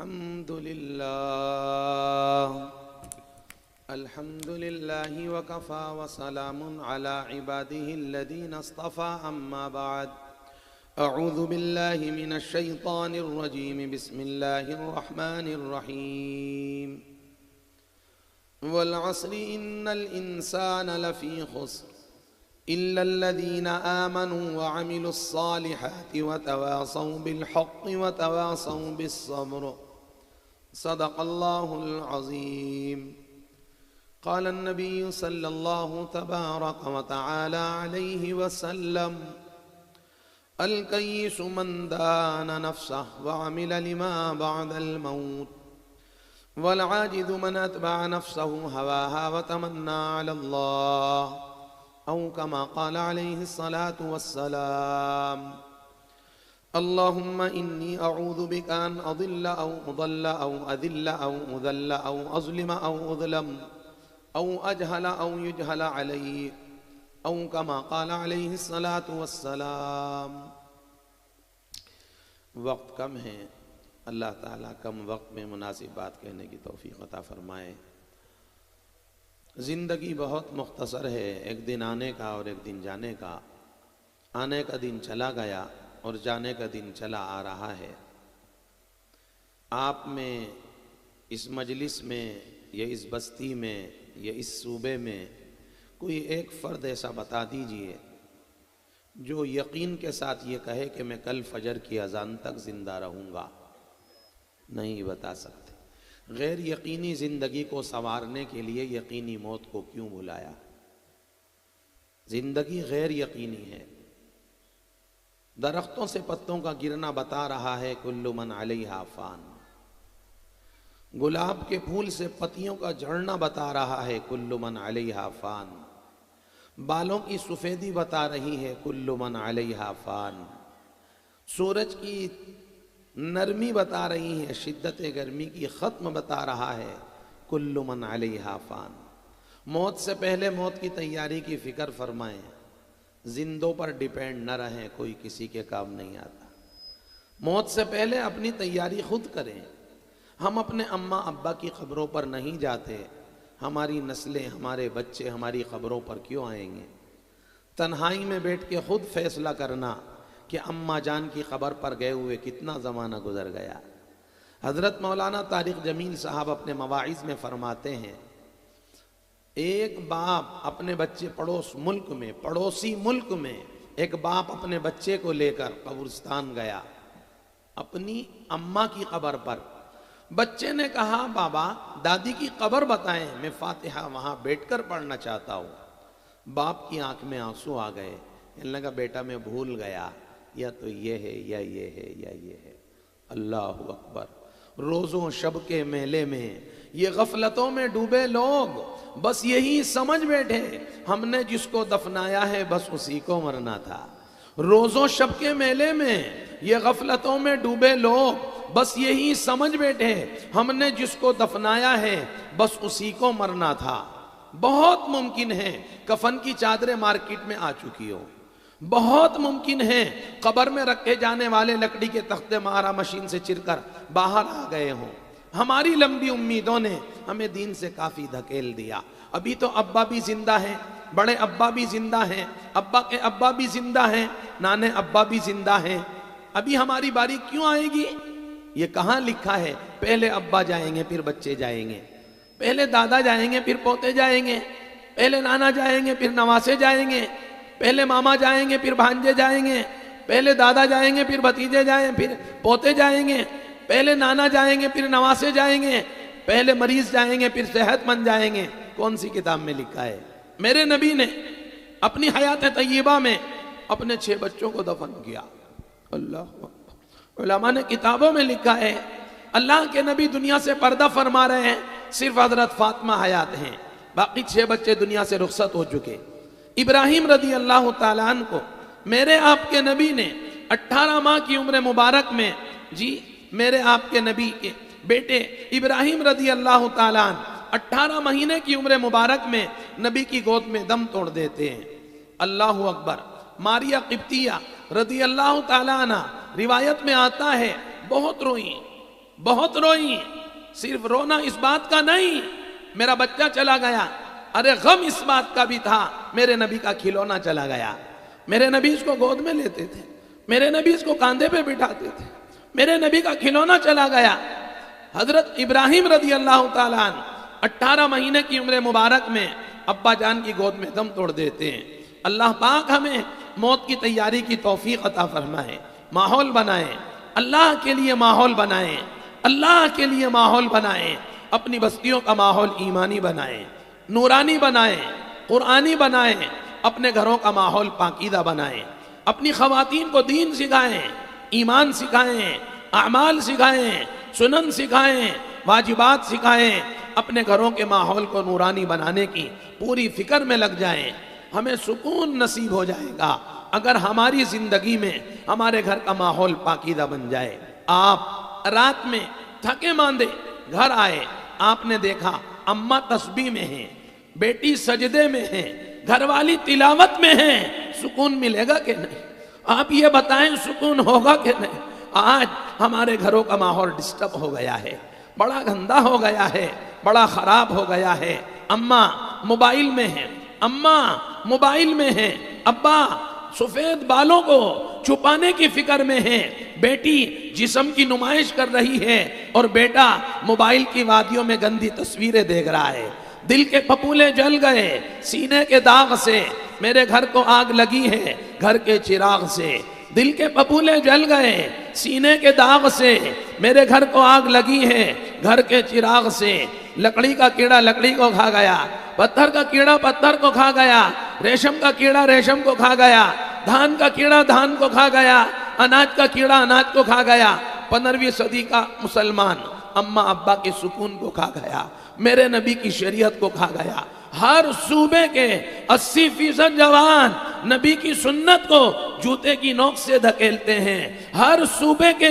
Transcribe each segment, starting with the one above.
الحمد لله وكفى وسلام على عباده الذين اصطفى أما بعد أعوذ بالله من الشيطان الرجيم بسم الله الرحمن الرحيم والعصر إن الإنسان لفي خسر إلا الذين آمنوا وعملوا الصالحات وتواصوا بالحق وتواصوا بالصبر صدق الله العظيم. قال النبي صلى الله تبارك وتعالى عليه وسلم الكيس من دان نفسه وعمل لما بعد الموت والعاجز من أتبع نفسه هواها وتمنى على الله أو كما قال عليه الصلاة والسلام. اللهم إني أعوذ بك أن أضل أو أضل أو أذل أو أذل أو أظلم أو أظلم أو أجهل أو يجهل علي أو كما قال عليه الصلاة والسلام. وقت کم ہے، اللہ تعالیٰ کم وقت میں مناسب بات کہنے کی توفیق عطا فرمائے. زندگی بہت مختصر ہے، ایک دن آنے کا اور ایک دن جانے کا. آنے کا دن چلا گیا اور جانے کا دن چلا آ رہا ہے. آپ میں اس مجلس میں یا اس بستی میں یا اس صوبے میں کوئی ایک فرد ایسا بتا دیجئے جو یقین کے ساتھ یہ کہے کہ میں کل فجر کی اذان تک زندہ رہوں گا. نہیں بتا سکتے. غیر یقینی زندگی کو سنوارنے کے لیے یقینی موت کو کیوں بلایا؟ زندگی غیر یقینی ہے. درختوں سے پتوں کا گرنا بتا رہا ہے کل من علیہا فان. گلاب کے پھول سے پتیوں کا جھڑنا بتا رہا ہے کل من علیہا فان. بالوں کی سفیدی بتا رہی ہے کل من علیہا فان. سورج کی نرمی بتا رہی ہے، شدت گرمی کی ختم بتا رہا ہے کل من علیہا فان. موت سے پہلے موت کی تیاری کی فکر فرمائیں. زندوں پر ڈیپینڈ نہ رہیں، کوئی کسی کے کام نہیں آتا. موت سے پہلے اپنی تیاری خود کریں. ہم اپنے اماں ابا کی قبروں پر نہیں جاتے، ہماری نسلیں، ہمارے بچے ہماری قبروں پر کیوں آئیں گے؟ تنہائی میں بیٹھ کے خود فیصلہ کرنا کہ اماں جان کی قبر پر گئے ہوئے کتنا زمانہ گزر گیا. حضرت مولانا طارق جمیل صاحب اپنے مواعظ میں فرماتے ہیں ایک باپ اپنے بچے پڑوسی ملک میں ایک باپ اپنے بچے کو لے کر قبرستان گیا اپنی اماں کی قبر پر. بچے نے کہا بابا دادی کی قبر بتائیں، میں فاتحہ وہاں بیٹھ کر پڑھنا چاہتا ہوں. باپ کی آنکھ میں آنسو آ گئے. کہنے لگا بیٹا میں بھول گیا، یا تو یہ ہے یا یہ ہے یا یہ ہے. اللہ اکبر. روزوں شب کے میلے میں یہ غفلتوں میں ڈوبے لوگ بس یہی سمجھ بیٹھے ہم نے جس کو دفنایا ہے بس اسی کو مرنا تھا. روزوں شب کے میلے میں یہ غفلتوں میں ڈوبے لوگ بس یہی سمجھ بیٹھے ہم نے جس کو دفنایا ہے بس اسی کو مرنا تھا. بہت ممکن ہے کفن کی چادریں مارکیٹ میں آ چکی ہو. بہت ممکن ہے قبر میں رکھے جانے والے لکڑی کے تختے مہارا مشین سے چر کر باہر آ گئے ہوں. ہماری لمبی امیدوں نے ہمیں دین سے کافی دھکیل دیا. ابھی تو ابا بھی زندہ ہیں، بڑے ابا بھی زندہ ہیں، ابا کے ابا بھی زندہ ہیں، نانے ابا بھی زندہ ہیں. ابھی ہماری باری کیوں آئے گی؟ یہ کہاں لکھا ہے پہلے ابا جائیں گے پھر بچے جائیں گے، پہلے دادا جائیں گے پھر پوتے جائیں گے، پہلے نانا جائیں گے پھر نواسے جائیں گے، پہلے ماما جائیں گے پھر بھانجے جائیں گے، پہلے دادا جائیں گے پھر بھتیجے جائیں پھر پوتے جائیں گے، پہلے نانا جائیں گے پھر نواسے جائیں گے، پہلے مریض جائیں گے پھر صحت مند جائیں گے. کون سی کتاب میں لکھا ہے؟ میرے نبی نے اپنی حیات طیبہ میں اپنے 6 بچوں کو دفن کیا. اللہ علماء نے کتابوں میں لکھا ہے اللہ کے نبی دنیا سے پردہ فرما رہے ہیں، صرف حضرت فاطمہ حیات ہیں، باقی 6 بچے دنیا سے رخصت ہو چکے. ابراہیم رضی اللہ تعالیٰ عنہ کو میرے آپ کے نبی نے 18 ماہ کی عمر مبارک میں میرے آپ کے نبی کے بیٹے ابراہیم رضی اللہ تعالیٰ عنہ 18 مہینے کی عمر مبارک میں نبی کی گود میں دم توڑ دیتے ہیں. اللہ اکبر. ماریہ قبطیہ رضی اللہ تعالیٰ عنہ روایت میں آتا ہے بہت روئی بہت روئی. صرف رونا اس بات کا نہیں میرا بچہ چلا گیا، ارے غم اس بات کا بھی تھا میرے نبی کا کھلونا چلا گیا. میرے نبی اس کو گود میں لیتے تھے، میرے نبی اس کو کاندھے پہ بٹھاتے تھے، میرے نبی کا کھلونا چلا گیا. حضرت ابراہیم رضی اللہ تعالیٰ عنہ 18 مہینے کی عمر مبارک میں ابا جان کی گود میں دم توڑ دیتے ہیں. اللہ پاک ہمیں موت کی تیاری کی توفیق عطا فرمائے. ماحول بنائیں، اللہ کے لیے ماحول بنائیں، اللہ کے لیے ماحول بنائیں. اپنی بستیوں کا ماحول ایمانی بنائیں، نورانی بنائیں، قرآنی بنائیں. اپنے گھروں کا ماحول پاکیزہ بنائیں. اپنی خواتین کو دین سکھائیں، ایمان سکھائیں، اعمال سکھائیں، سنن سکھائیں، واجبات سکھائیں. اپنے گھروں کے ماحول کو نورانی بنانے کی پوری فکر میں لگ جائیں. ہمیں سکون نصیب ہو جائے گا اگر ہماری زندگی میں ہمارے گھر کا ماحول پاکیزہ بن جائے. آپ رات میں تھکے ماندے گھر آئے، آپ نے دیکھا اماں تسبیح میں ہیں، بیٹی سجدے میں ہیں، گھر والی تلاوت میں ہیں. سکون ملے گا کہ نہیں؟ آپ یہ بتائیں سکون ہوگا کہ نہیں؟ آج ہمارے گھروں کا ماحول ڈسٹرب ہو گیا ہے، بڑا گندا ہو گیا ہے، بڑا خراب ہو گیا ہے. اماں موبائل میں ہیں، اماں موبائل میں ہیں، ابا سفید بالوں کو چھپانے کی فکر میں ہیں، بیٹی جسم کی نمائش کر رہی ہے اور بیٹا موبائل کی وادیوں میں گندی تصویریں دیکھ رہا ہے. دل کے پھپھولے جل گئے سینے کے داغ سے. میرے گھر کو آگ لگی ہے گھر کے چراغ سے. دل کے پھپھولے جل گئے سینے کے داغ سے. میرے گھر کو آگ لگی ہے گھر کے چراغ سے. لکڑی کا کیڑا لکڑی کو کھا گیا، پتھر کا کیڑا پتھر کو کھا گیا، ریشم کا کیڑا ریشم کو کھا گیا، دھان کا کیڑا دھان کو کھا گیا، اناج کا کیڑا اناج کو کھا گیا. 15ویں صدی کا مسلمان اماں ابا کے سکون کو کھا گیا، میرے نبی کی شریعت کو کھا گیا. ہر صوبے کے 80% جوان نبی کی سنت کو جوتے کی نوک سے دھکیلتے ہیں. ہر صوبے کے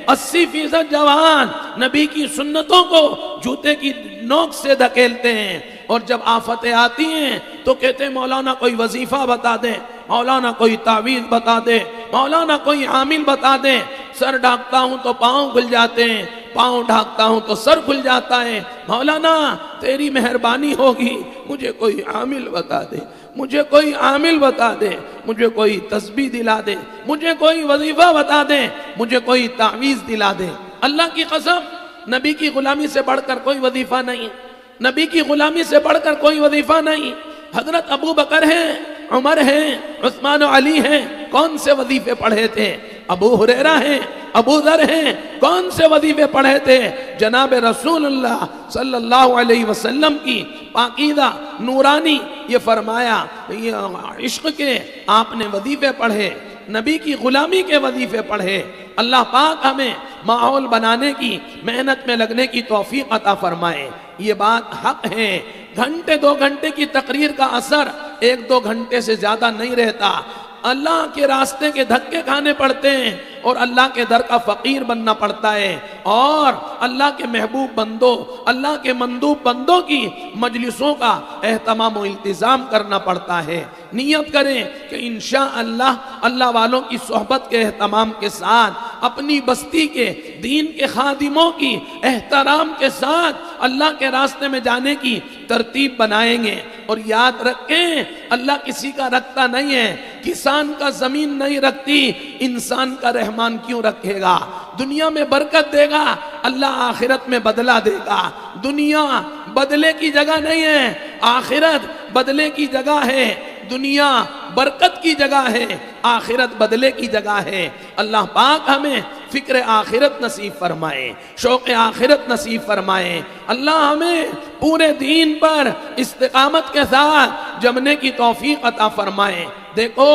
80% جوان نبی کی سنتوں کو جوتے کی نوک سے دھکیلتے ہیں. اور جب آفتیں آتی ہیں تو کہتے ہیں مولانا کوئی وظیفہ بتا دے، مولانا کوئی تعویذ بتا دے، مولانا کوئی عامل بتا دے. سر ڈھانکتا ہوں تو پاؤں کھل جاتے ہیں، پاؤں ڈھانکتا ہوں تو سر کھل جاتا ہے. مولانا تیری مہربانی ہوگی مجھے کوئی عامل بتا دے، مجھے کوئی عامل بتا دے، مجھے کوئی تسبیح دلا دے، مجھے کوئی وظیفہ بتا دے، مجھے کوئی تعویذ دلا دے. اللہ کی قسم نبی کی غلامی سے بڑھ کر کوئی وظیفہ نہیں، نبی کی غلامی سے بڑھ کر کوئی وظیفہ نہیں. حضرت ابو بکر ہیں، عمر ہیں، عثمان و علی ہیں، کون سے وظیفے پڑھے تھے؟ ابو ہریرہ ہیں، ابو ذر ہیں، کون سے وظیفے پڑھے تھے؟ جناب رسول اللہ صلی اللہ علیہ وسلم کی پاکیزہ نورانی یہ فرمایا یہ عشق کے آپ نے وظیفے پڑھے، نبی کی غلامی کے وظیفے پڑھے. اللہ پاک ہمیں ماحول بنانے کی محنت میں لگنے کی توفیق عطا فرمائے. یہ بات حق ہے، گھنٹے 2 گھنٹے کی تقریر کا اثر 1-2 گھنٹے سے زیادہ نہیں رہتا. اللہ کے راستے کے دھکے کھانے پڑتے ہیں اور اللہ کے در کا فقیر بننا پڑتا ہے اور اللہ کے محبوب بندوں، اللہ کے مندوب بندوں کی مجلسوں کا اہتمام و التزام کرنا پڑتا ہے. نیت کریں کہ انشاءاللہ اللہ والوں کی صحبت کے اہتمام کے ساتھ، اپنی بستی کے دین کے خادموں کی احترام کے ساتھ اللہ کے راستے میں جانے کی ترتیب بنائیں گے. اور یاد رکھیں اللہ کسی کا رکھتا نہیں ہے. کسان کا زمین نہیں رکھتی، انسان کا رحمان کیوں رکھے گا؟ دنیا میں برکت دے گا، اللہ آخرت میں بدلہ دے گا. دنیا بدلے کی جگہ نہیں ہے، آخرت بدلے کی جگہ ہے. دنیا برکت کی جگہ ہے، آخرت بدلے کی جگہ ہے. اللہ پاک ہمیں فکر آخرت نصیب فرمائے، شوق آخرت نصیب فرمائے. اللہ ہمیں پورے دین پر استقامت کے ساتھ جمنے کی توفیق عطا فرمائے. دیکھو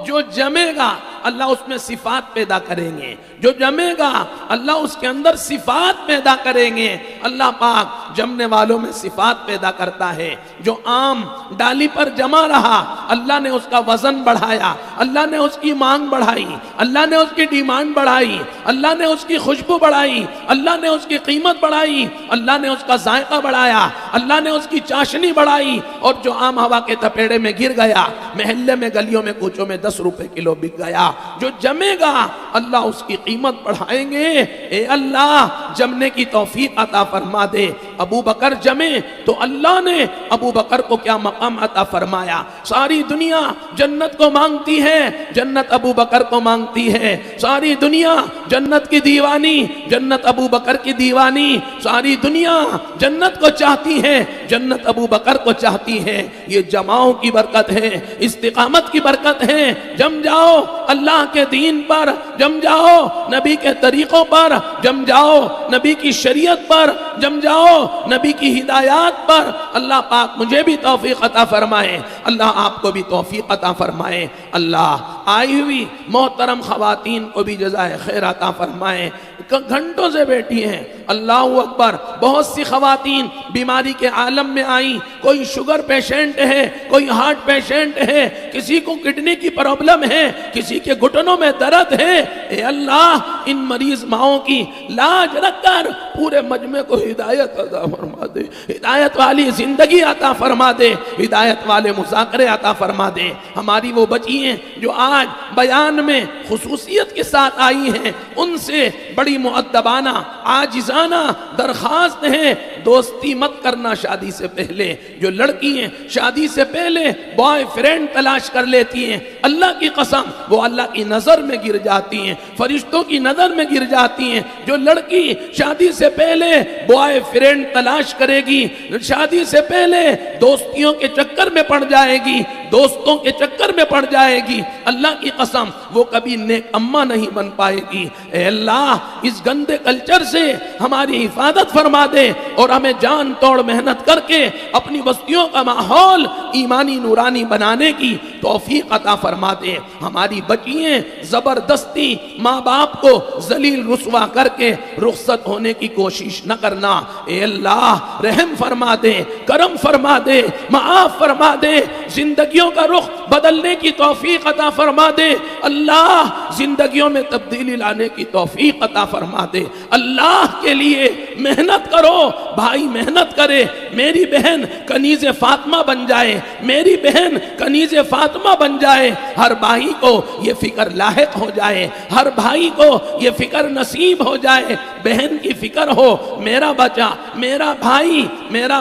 جو جمے گا اللہ اس میں صفات پیدا کریں گے، جو جمے گا اللہ اس کے اندر صفات پیدا کریں گے. اللہ پاک جمنے والوں میں صفات پیدا کرتا ہے۔ جو آم ڈالی پر جمع رہا، اللہ نے اس کا وزن بڑھایا، اللہ نے اس کی مانگ بڑھائی، اللہ نے اس کی ڈیمانڈ بڑھائی، اللہ نے اس کی خوشبو بڑھائی، اللہ نے اس کی قیمت بڑھائی، اللہ نے اس کا ذائقہ بڑھایا، اللہ نے اس کی چاشنی بڑھائی، اور جو آم ہوا کے تپیڑے میں گر گیا، محلے میں گلیوں میں کوچوں میں 10 روپے کلو بک گیا۔ جو جمے گا اللہ اس کی قیمت بڑھائیں گے۔ اے اللہ جمنے کی توفیق عطا فرما دے۔ ابو بکر جمے تو اللہ نے ابو بکر کو کیا مقام عطا فرمایا۔ ساری دنیا جنت کو مانگتی ہے، جنت ابو بکر کو مانگتی ہے۔ ساری دنیا جنت کی دیوانی، جنت ابو بکر کی دیوانی۔ ساری دنیا جنت کو چاہتی ہے، جنت ابو بکر کو چاہتی ہے۔ یہ جماؤں کی برکت ہے، استقامت کی برکت ہے۔ جم جاؤ اللہ کے دین پر، جم جاؤ نبی کے طریقوں پر، جم جاؤ نبی کی شریعت پر، جم جاؤ نبی کی ہدایات پر۔ اللہ پاک مجھے بھی توفیق عطا فرمائے، اللہ آپ کو بھی توفیق عطا فرمائے۔ اللہ آئی ہوئی محترم خواتین کو بھی جزائے خیر عطا فرمائے۔ گھنٹوں سے بیٹھی ہیں، اللہ اکبر۔ بہت سی خواتین بیماری کے عالم میں آئیں، کوئی شوگر پیشنٹ ہے، کوئی ہارٹ پیشنٹ ہے، کسی کو کڈنی کی پرابلم ہے، کسی کے گھٹنوں میں درد ہے۔ اے اللہ ان مریض ماؤں کی لاج رکھ کر پورے مجمع کو ہدایت عطا فرما دے، ہدایت والی زندگی عطا فرما دے، ہدایت والے مذاکرے عطا فرما دے۔ ہماری وہ بچی ہیں جو آج بیان میں خصوصیت کے ساتھ آئی ہیں، ان سے بڑی مؤدبانہ عاجزانہ درخواست ہے، دوستی مت کرنا شادی سے پہلے۔ جو لڑکی ہیں شادی سے پہلے بوائے فرینڈ تلاش کر لیتی ہیں، اللہ کی قسم وہ اللہ کی نظر میں گر جاتی ہیں، فرشتوں کی نظر میں گر جاتی ہیں۔ جو لڑکی شادی سے پہلے بوائے فرینڈ تلاش کرے گی، شادی سے پہلے دوستیوں کے چکر میں پڑ جائے گی، دوستوں کے چکر میں پڑ جائے گی، اللہ کی قسم وہ کبھی نیک اماں نہیں بن پائے گی۔ اے اللہ اس گندے کلچر سے ہماری حفاظت فرما دے، اور ہمیں جان توڑ محنت کر کے اپنی بستیوں کا ماحول ایمانی نورانی بنانے کی توفیق عطا فرما دے۔ ہماری بچیاں زبردستی ماں باپ کو ذلیل رسوا کر کے رخصت ہونے کی کوشش نہ کرنا۔ اے اللہ رحم فرما دے، کرم فرما دے، معاف فرما دے، زندگیوں کا رخ بدلنے کی توفیق عطا فرما دے۔ اللہ زندگیوں میں تبدیلی لانے کی توفیق عطا فرما دے۔ اللہ کے لیے محنت کرو، بھائی محنت کرے، میری بہن کنیز فاطمہ بن جائے، میری بہن کنیز فاطمہ بن جائے۔ ہر بھائی کو یہ فکر لاحق ہو جائے، ہر بھائی کو یہ فکر نصیب ہو جائے، بہن کی فکر ہو میرا بچہ، میرا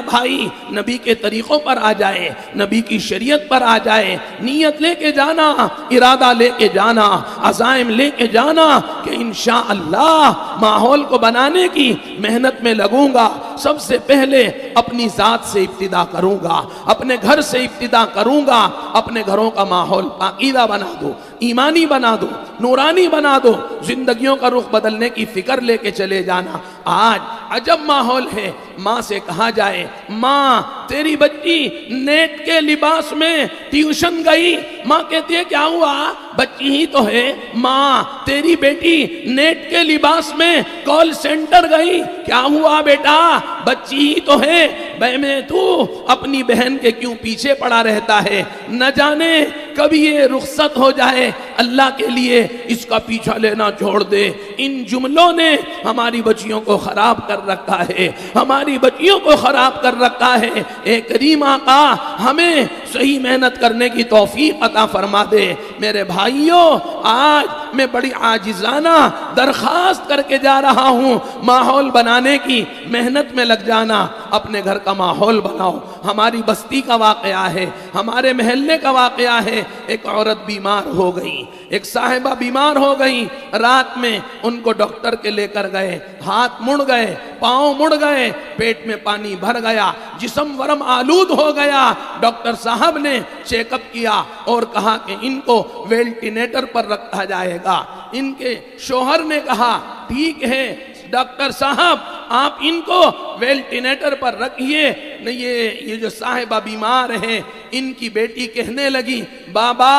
بھائی نبی کے طریقوں پر آ جائے، نبی کی شریعت پر آ جائے۔ نیت لے کے جانا، ارادہ لے کے جانا، عزائم لے کے جانا کہ انشاءاللہ ماحول کو بنانے کی محنت میں لگوں گا۔ سب سے پہلے اپنی ذات سے ابتدا کروں گا، اپنے گھر سے ابتدا کروں گا۔ اپنے گھروں کا ماحول پاکیزہ بنا دو، ایمانی بنا دو، نورانی بنا دو، زندگیوں کا رخ بدلنے کی فکر لے کے چلے جانا۔ آج عجب ماحول ہے، ماں سے کہا جائے ماں تیری بچی نیٹ کے لباس میں ٹیوشن گئی، ماں کہتی ہے کیا ہوا، بچی ہی تو ہے۔ ماں تیری بیٹی نیٹ کے لباس میں کال سینٹر گئی، کیا ہوا بیٹا، بچی ہی تو ہے۔ بے میں تو اپنی بہن کے کیوں پیچھے پڑا رہتا ہے، نہ جانے کبھی یہ رخصت ہو جائے، اللہ کے لیے اس کا پیچھا لینا چھوڑ دے۔ ان جملوں نے ہماری بچیوں کو خراب کر رکھا ہے، ہماری بچیوں کو خراب کر رکھا ہے۔ اے کریم آقا ہمیں صحیح محنت کرنے کی توفیق عطا فرما دے۔ میرے بھائیوں آج میں بڑی عاجزانہ درخواست کر کے جا رہا ہوں، ماحول بنانے کی محنت میں لگ جانا۔ اپنے گھر کا ماحول بناؤ۔ ہماری بستی کا واقعہ ہے، ہمارے محلے کا واقعہ ہے۔ ایک عورت بیمار ہو گئی، ایک صاحبہ بیمار ہو گئی، رات میں ان کو ڈاکٹر کے لے کر گئے، ہاتھ مڑ گئے، پاؤں مڑ گئے، پیٹ میں پانی بھر گیا، جسم ورم آلود ہو گیا۔ ڈاکٹر صاحب نے چیک اپ کیا اور کہا کہ ان کو وینٹیلیٹر پر رکھا جائے گا۔ ان کے شوہر نے کہا ٹھیک ہے ڈاکٹر صاحب آپ ان کو وینٹیلیٹر پر رکھیے۔ یہ جو صاحبہ بیمار ہیں، ان کی بیٹی کہنے لگی بابا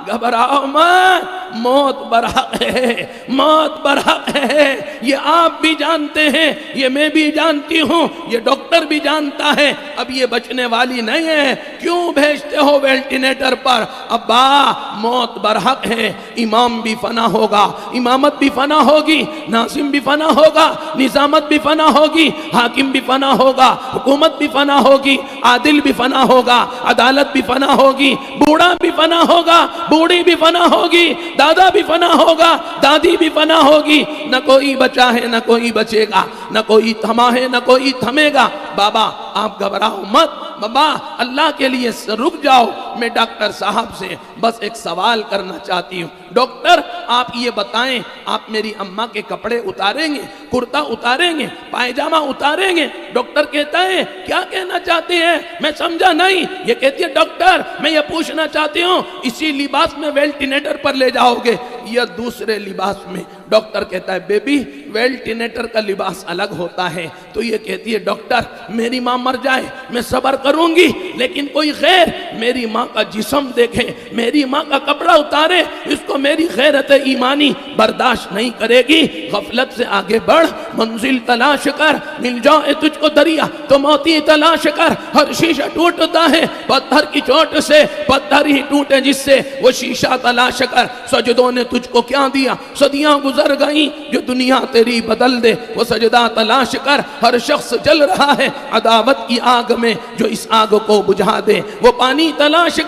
گھبراؤ مت، موت برحق ہے، موت برحق ہے، یہ آپ بھی جانتے ہیں، یہ میں بھی جانتی ہوں، یہ ڈاکٹر بھی جانتا ہے، اب یہ بچنے والی نہیں ہے، کیوں بھیجتے ہو وینٹیلیٹر پر؟ ابا موت برحق ہے، امام بھی فنا ہوگا، امامت بھی فنا ہوگی، ناظم بھی فنا ہوگا، نظامت بھی فنا ہوگی، حاکم بھی فنا ہوگا، حکومت بھی فنا ہوگی، عادل بھی فنا ہوگا، عدالت بھی فنا ہوگی، بوڑھا بھی فنا ہوگا، بوڑھی بھی فنا ہوگی، دادا بھی فنا ہوگا، دادی بھی فنا ہوگی، نہ کوئی بچا ہے نہ کوئی بچے گا، نہ کوئی تھما ہے نہ کوئی تھمے گا۔ بابا آپ گھبراؤ مت، بابا اللہ کے لیے رک جاؤ۔ میں ڈاکٹر صاحب سے بس ایک سوال کرنا چاہتی ہوں، ڈاکٹر آپ یہ بتائیں، آپ میری اماں کے کپڑے اتاریں گے، کرتا اتاریں گے، پائجامہ اتاریں گے؟ ڈاکٹر کہتا ہے کیا کہنا چاہتے ہیں؟ میں سمجھا نہیں۔ یہ کہتی ہے ڈاکٹر میں یہ پوچھنا چاہتی ہوں اسی لباس میں وینٹیلیٹر پر لے جاؤ گے یا دوسرے لباس میں؟ ڈاکٹر کہتا ہے بیبی وینٹیلیٹر کا لباس الگ ہوتا ہے۔ تو یہ کہتی ہے ڈاکٹر میری ماں مر جائے میں صبر کروں گی، لیکن کوئی غیر میری ماں کا جسم دیکھے، میری ماں کا کپڑا اتارے، اس کو میری غیرت ایمانی برداشت نہیں کرے گی۔ غفلت سے آگے بڑھ، منزل تلاش کر، مل جائے تجھ کو دریا تو موتی تلاش کر۔ ہر شیشہ ٹوٹتا ہے پتھر کی چوٹ سے، پتھر ہی ٹوٹے جس سے وہ شیشہ تلاش کر۔ سجدوں نے تجھ کو کیا دیا؟ صدیاں گزر گئیں، جو دنیا تیری بدل دے وہ سجدہ تلاش کر۔ ہر شخص جل رہا ہے عداوت کی آگ میں، جو اس آگ کو بجھا دے وہ پانی تلاش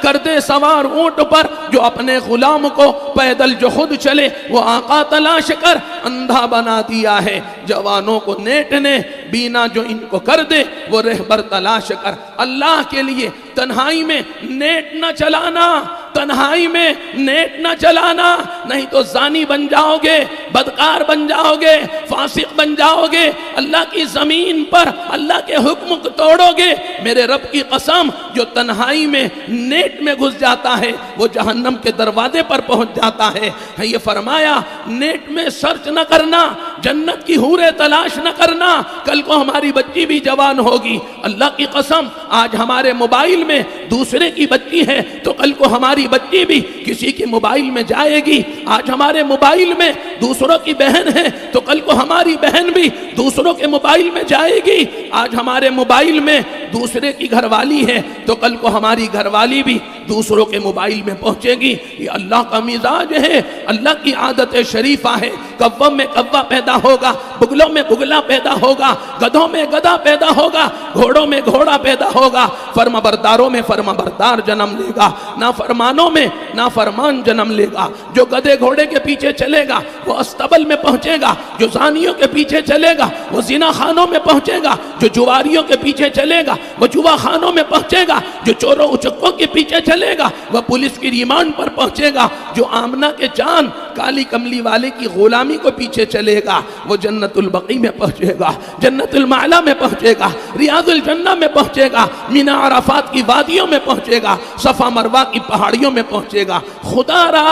کر دے سوار اونٹ پر، جو اپنے غلام کو پیدل جو خود چلے وہ آقا تلاش کر۔ اندھا بنا دیا ہے جوانوں کو نیٹ نے، بینا جو ان کو کر دے وہ رہبر تلاش کر۔ اللہ کے لیے تنہائی میں نیٹ نہ چلانا، تنہائی میں نیٹ نہ چلانا، نہیں تو زانی بن جاؤ گے، بدکار بن جاؤ گے، فاسق بن جاؤ گے، اللہ کی زمین پر اللہ کے حکم کو توڑو گے۔ میرے رب کی قسم جو تنہائی میں نیٹ میں گھس جاتا ہے وہ جہنم کے دروازے پر پہنچ جاتا ہے۔ یہ فرمایا نیٹ میں سرچ نہ کرنا، جنت کی حوریں تلاش نہ کرنا، کل کو ہماری بچی بھی جوان ہوگی۔ اللہ کی قسم آج ہمارے موبائل میں دوسرے کی بچی ہے تو کل کو ہماری بچی بھی کسی کے موبائل میں جائے گی۔ آج ہمارے موبائل میں دوسروں کی بہن ہے تو کل کو ہماری بہن بھی دوسروں کے موبائل میں جائے گی۔ آج ہمارے موبائل میں دوسرے کی گھر والی ہے تو کل کو ہماری گھر والی بھی دوسروں کے موبائل میں پہنچے گی۔ یہ اللہ کا مزاج ہے، اللہ کی عادت شریفہ ہے۔ کوّا میں کوّا پیدا ہوگا، بگلوں میں بگلا پیدا ہوگا، گدھوں میں گدھا پیدا ہوگا، گھوڑوں میں گھوڑا پیدا ہوگا، فرما برداروں میں فرما بردار جنم لے گا، نافرمانوں میں نافرمان جنم لے گا۔ جو گدھے گھوڑے کے پیچھے چلے گا وہ استبل میں پہنچے گا، جو زانیوں کے پیچھے چلے گا وہ زنا خانوں میں پہنچے گا، جو جواریوں کے پیچھے چلے گا وہ جوا خانوں میں پہنچے گا، جو چوروں اچکوں کے پیچھے چلے گا وہ پولیس کی ریمانڈ پر پہنچے گا، جو آمنہ کے چاند کالی کملی والے کی غلامی کو پیچھے چلے گا وہ جنت البقیع میں پہنچے گا، جنت المعلا میں پہنچے گا، ریاض الجنہ میں پہنچے گا، مینا عرفات کی وادیوں میں پہنچے گا، صفا مروہ کی پہاڑیوں میں پہنچے گا۔ خدا را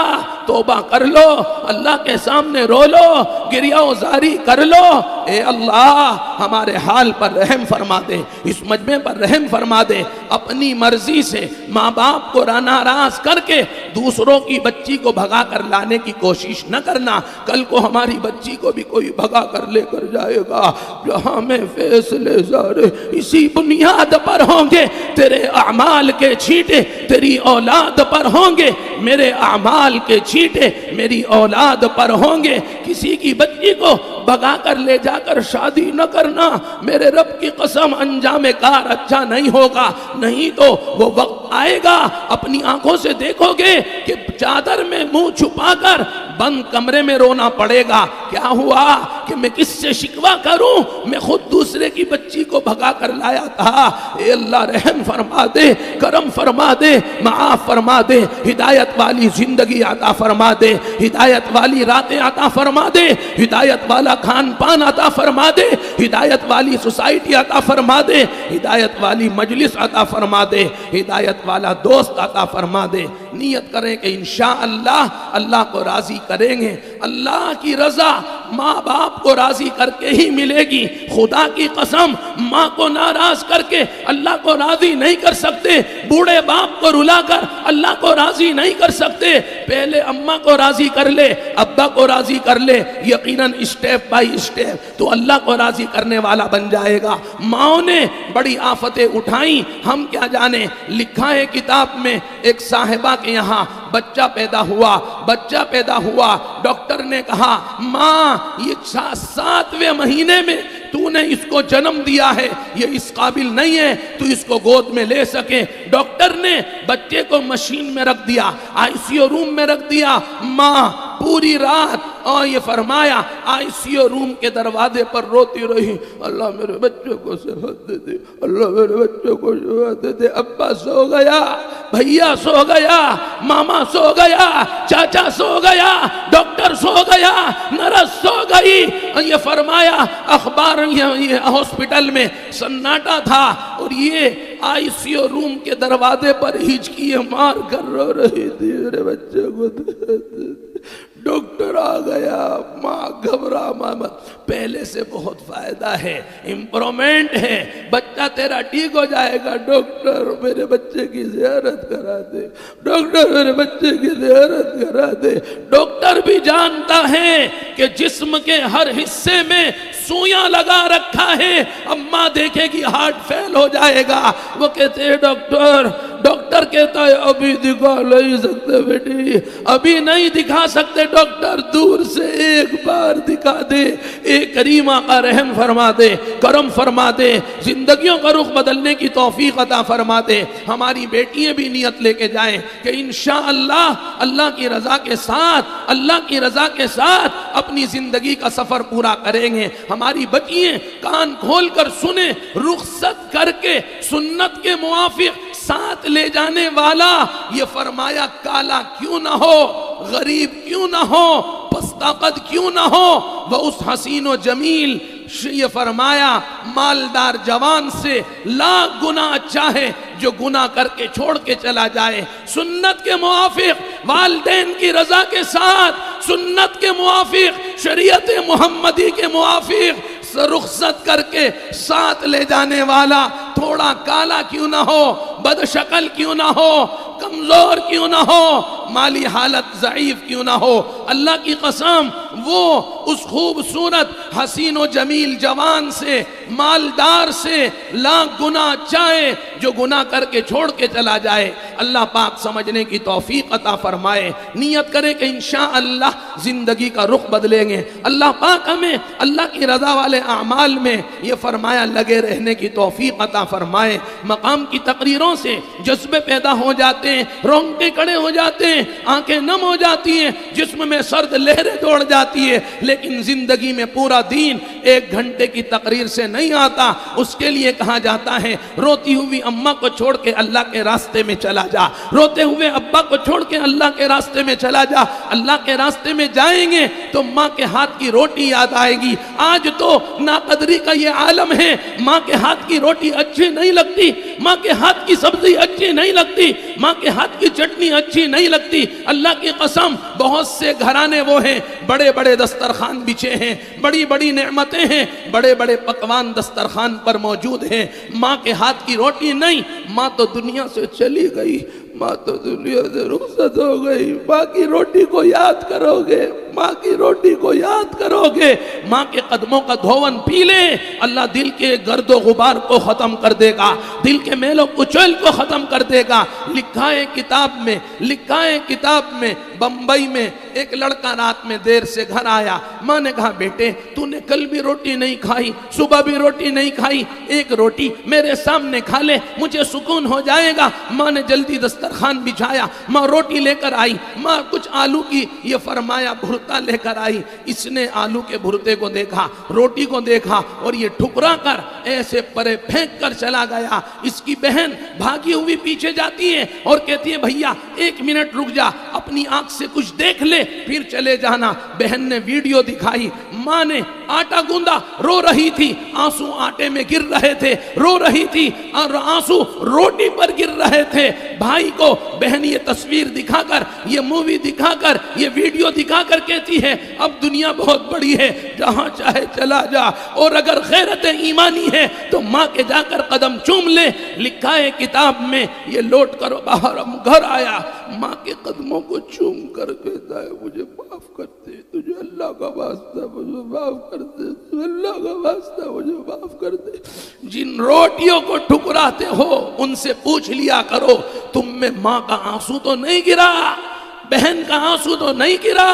توبہ کر لو، اللہ کے سامنے رو لو، گریہ و زاری کر لو۔ اے اللہ ہمارے حال پر رحم فرما دے، اس مجمع پر رحم فرما دے۔ اپنی مرضی سے ماں باپ کو ناراض کر کے دوسروں کی بچی کو بھگا کر لانے کی کوشش نہ کرنا، کل کو ہماری بچی کو بھی کوئی بھگا کر لے کر جائے گا۔ جہاں میں فیصلے سارے اسی بنیاد پر ہوں گے، تیرے اعمال کے چھینٹے تیری اولاد پر ہوں گے، میرے اعمال کے چھینٹے میری اولاد پر ہوں گے۔ کسی کی بچی کو بھگا کر لے جا کر شادی نہ کرنا، میرے رب کی قسم انجام کار اچھا نہیں ہوگا۔ نہیں تو وہ وقت آئے گا اپنی آنکھوں سے دیکھو گے کہ چادر میں منہ چھپا کر بند کمرے میں رونا پڑے گا۔ کیا ہوا کہ میں کس سے شکوہ کروں، میں خود دوسرے کی بچی کو بھگا کر لایا تھا۔ اے اللہ رحم فرما دے، کرم فرما دے، معاف فرما دے، ہدایت والی زندگی عطا فرما دے، ہدایت والی راتیں عطا فرما دے، ہدایت والا کھان پان عطا فرما دے، ہدایت والی سوسائٹی عطا فرما دے، ہدایت والی مجلس عطا فرما دے، ہدایت والا دوست عطا فرما دے۔ نیت کریں کہ انشاءاللہ اللہ کو راضی کریں گے۔ اللہ کی رضا ماں باپ کو راضی کر کے ہی ملے گی۔ خدا کی قسم ماں کو ناراض کر کے اللہ کو راضی نہیں کر سکتے۔ بوڑھے باپ کو رلا کر اللہ کو راضی نہیں کر سکتے، پہلے اماں کو راضی کر لے، ابا کو راضی کر لے، یقیناً اسٹیپ بائی اسٹیپ تو اللہ کو راضی کرنے والا بن جائے گا۔ ماؤں نے بڑی آفتیں اٹھائیں، ہم کیا جانے۔ لکھا ہے کتاب میں ایک صاحبہ کے یہاں بچہ پیدا ہوا، ڈاکٹر نے کہا ماں یہ 7ویں مہینے میں تو نے اس کو جنم دیا ہے، یہ اس قابل نہیں ہے تو اس کو گود میں لے سکے۔ ڈاکٹر نے بچے کو مشین میں رکھ دیا، آئی سی یو روم میں رکھ دیا، ماں پوری رات اور یہ فرمایا آئی سی یو روم کے دروازے پر روتی رہی، اللہ میرے بچے کو صحت دے دے، اللہ میرے بچے کو صحت دے دے۔ ابا سو گیا، بھیا سو گیا، ماما سو گیا، چاچا سو گیا، ڈاکٹر سو گیا، نرس سو گئی۔ یہ فرمایا اخبار یہ ہاسپٹل میں سناٹا تھا اور یہ آئی سی یو روم کے دروازے پر ہچکیاں مار کر رو رہی تھی، میرے بچے کو ڈاکٹر آ گیا، ماں گھبرا مت، پہلے سے بہت فائدہ ہے، امپرومنٹ ہے، بچہ تیرا ٹھیک ہو جائے گا، ڈاکٹر میرے بچے کی زیارت کرا دے، ڈاکٹر میرے بچے کی زیارت کرا دے۔ ڈاکٹر بھی جانتا ہے کہ جسم کے ہر حصے میں سویاں لگا رکھا ہے، اماں دیکھے گی ہارٹ فیل ہو جائے گا، وہ کہتے ہیں ڈاکٹر کہتا ہے ابھی دکھا نہیں سکتے بیٹی، ابھی نہیں دکھا سکتے ڈاکٹر، دور سے ایک بار دکھا دے، ایک کریم آقا رحم فرما دے، کرم فرما دے، زندگیوں کا رخ بدلنے کی توفیق عطا فرما دے۔ ہماری بیٹیاں بھی نیت لے کے جائیں کہ انشاءاللہ اللہ کی رضا کے ساتھ اپنی زندگی کا سفر پورا کریں گے۔ ہماری بچیاں کان کھول کر سنیں، رخصت کر کے سنت کے موافق ساتھ لے جانے والا، یہ فرمایا کالا کیوں نہ ہو، غریب کیوں نہ ہو، پستاقد کیوں نہ ہو، وہ اس حسین و جمیل، یہ فرمایا مالدار جوان سے لاکھ گناہ اچھا ہے جو گناہ کر کے چھوڑ کے چلا جائے۔ سنت کے موافق، والدین کی رضا کے ساتھ، سنت کے موافق، شریعت محمدی کے موافق رخصت کر کے ساتھ لے جانے والا تھوڑا کالا کیوں نہ ہو، بد شکل کیوں نہ ہو، کمزور کیوں نہ ہو، مالی حالت ضعیف کیوں نہ ہو، اللہ کی قسم وہ اس خوبصورت حسین و جمیل جوان سے، مالدار سے لاکھ گناہ چاہے جو گناہ کر کے چھوڑ کے چلا جائے۔ اللہ پاک سمجھنے کی توفیق عطا فرمائے۔ نیت کرے کہ انشاءاللہ زندگی کا رخ بدلیں گے۔ اللہ پاک ہمیں اللہ کی رضا والے اعمال میں یہ فرمایا لگے رہنے کی توفیق عطا فرمائے۔ مقام کی تقریروں سے جذبے پیدا ہو جاتے ہیں، رونگٹے کھڑے ہو جاتے ہیں، آنکھیں نم ہو جاتی ہیں، جسم میں سرد لہریں دوڑ جاتی ہے، لیکن زندگی میں پورا دین 1 گھنٹے کی تقریر سے نہیں آتا۔ اس کے لیے کہا جاتا ہے روتی ہوئی اماں کو چھوڑ کے اللہ کے راستے میں چلا جا، روتے ہوئے ابا کو چھوڑ کے اللہ کے راستے میں چلا جا۔ اللہ کے راستے میں جائیں گے تو ماں کے ہاتھ کی روٹی یاد آئے گی۔ آج تو ناقدری کا یہ عالم ہے، ماں کے ہاتھ کی روٹی اچھی نہیں لگتی، ماں کے ہاتھ کی سبزی اچھی نہیں لگتی، ماں کے ہاتھ کی چٹنی اچھی نہیں لگتی۔ اللہ کی قسم بہت سے گھرانے وہ ہیں، بڑے بڑے دسترخوان بچھے ہیں، بڑی بڑی نعمتیں ہیں، بڑے بڑے پکوان دسترخوان پر موجود ہیں، ماں کے ہاتھ کی روٹی نہیں۔ ماں تو دنیا سے چلی گئی، ماں تو دنیا سے رخصت ہو گئی، ماں کی روٹی کو یاد کرو گے، ماں کی روٹی کو یاد کرو گے، ماں کے قدموں کا دھون پی لیں، اللہ دل کے گرد و غبار کو ختم کر دے گا، دل کے میل و کچیل کو ختم کر دے گا۔ لکھا ہے کتاب میں بمبئی میں ایک لڑکا رات میں دیر سے گھر آیا، ماں نے کہا بیٹے تو نے کل بھی روٹی نہیں کھائی، صبح بھی روٹی نہیں کھائی، ایک روٹی میرے سامنے کھا لے، مجھے سکون ہو جائے گا۔ ماں نے جلدی دسترخوان بچھایا، ماں روٹی لے کر آئی، ماں کچھ آلو کی یہ فرمایا بھرتا لے کر آئی۔ اس نے آلو کے بھرتے کو دیکھا، روٹی کو دیکھا اور یہ ٹھکرا کر ایسے پرے پھینک کر چلا گیا۔ اس کی بہن بھاگی ہوئی پیچھے جاتی ہے اور کہتی ہے بھیا 1 منٹ رک جا، اپنی آنکھ سے کچھ دیکھ لے پھر چلے جانا۔ بہن نے ویڈیو دکھائی، ماں نے آٹا گوندا، رو رہی تھی، آنسو آٹے میں گر رہے تھے، رو رہی تھی اور آنسو روٹی پر گر رہے تھے۔ بھائی کو بہن یہ تصویر دکھا کر، یہ مووی دکھا کر، یہ ویڈیو دکھا کر کہتی ہے اب دنیا بہت بڑی ہے، جہاں چاہے چلا جا، اور اگر غیرت ایمانی ہے تو ماں کے جا کر قدم چوم لے۔ لکھا ہے کتاب میں، یہ لوٹ کر باہر گھر آیا، ماں کے قدموں کو چوم کر کہتا ہے مجھے معاف کر دے، تجھے اللہ کا واسطہ مجھے معاف کر دے، تجھے اللہ کا واسطہ مجھے معاف کر دے۔ جن روٹیوں کو ٹھکراتے ہو ان سے پوچھ لیا کرو تم میں ماں کا آنسو تو نہیں گرا، بہن کا آنسو تو نہیں گرا۔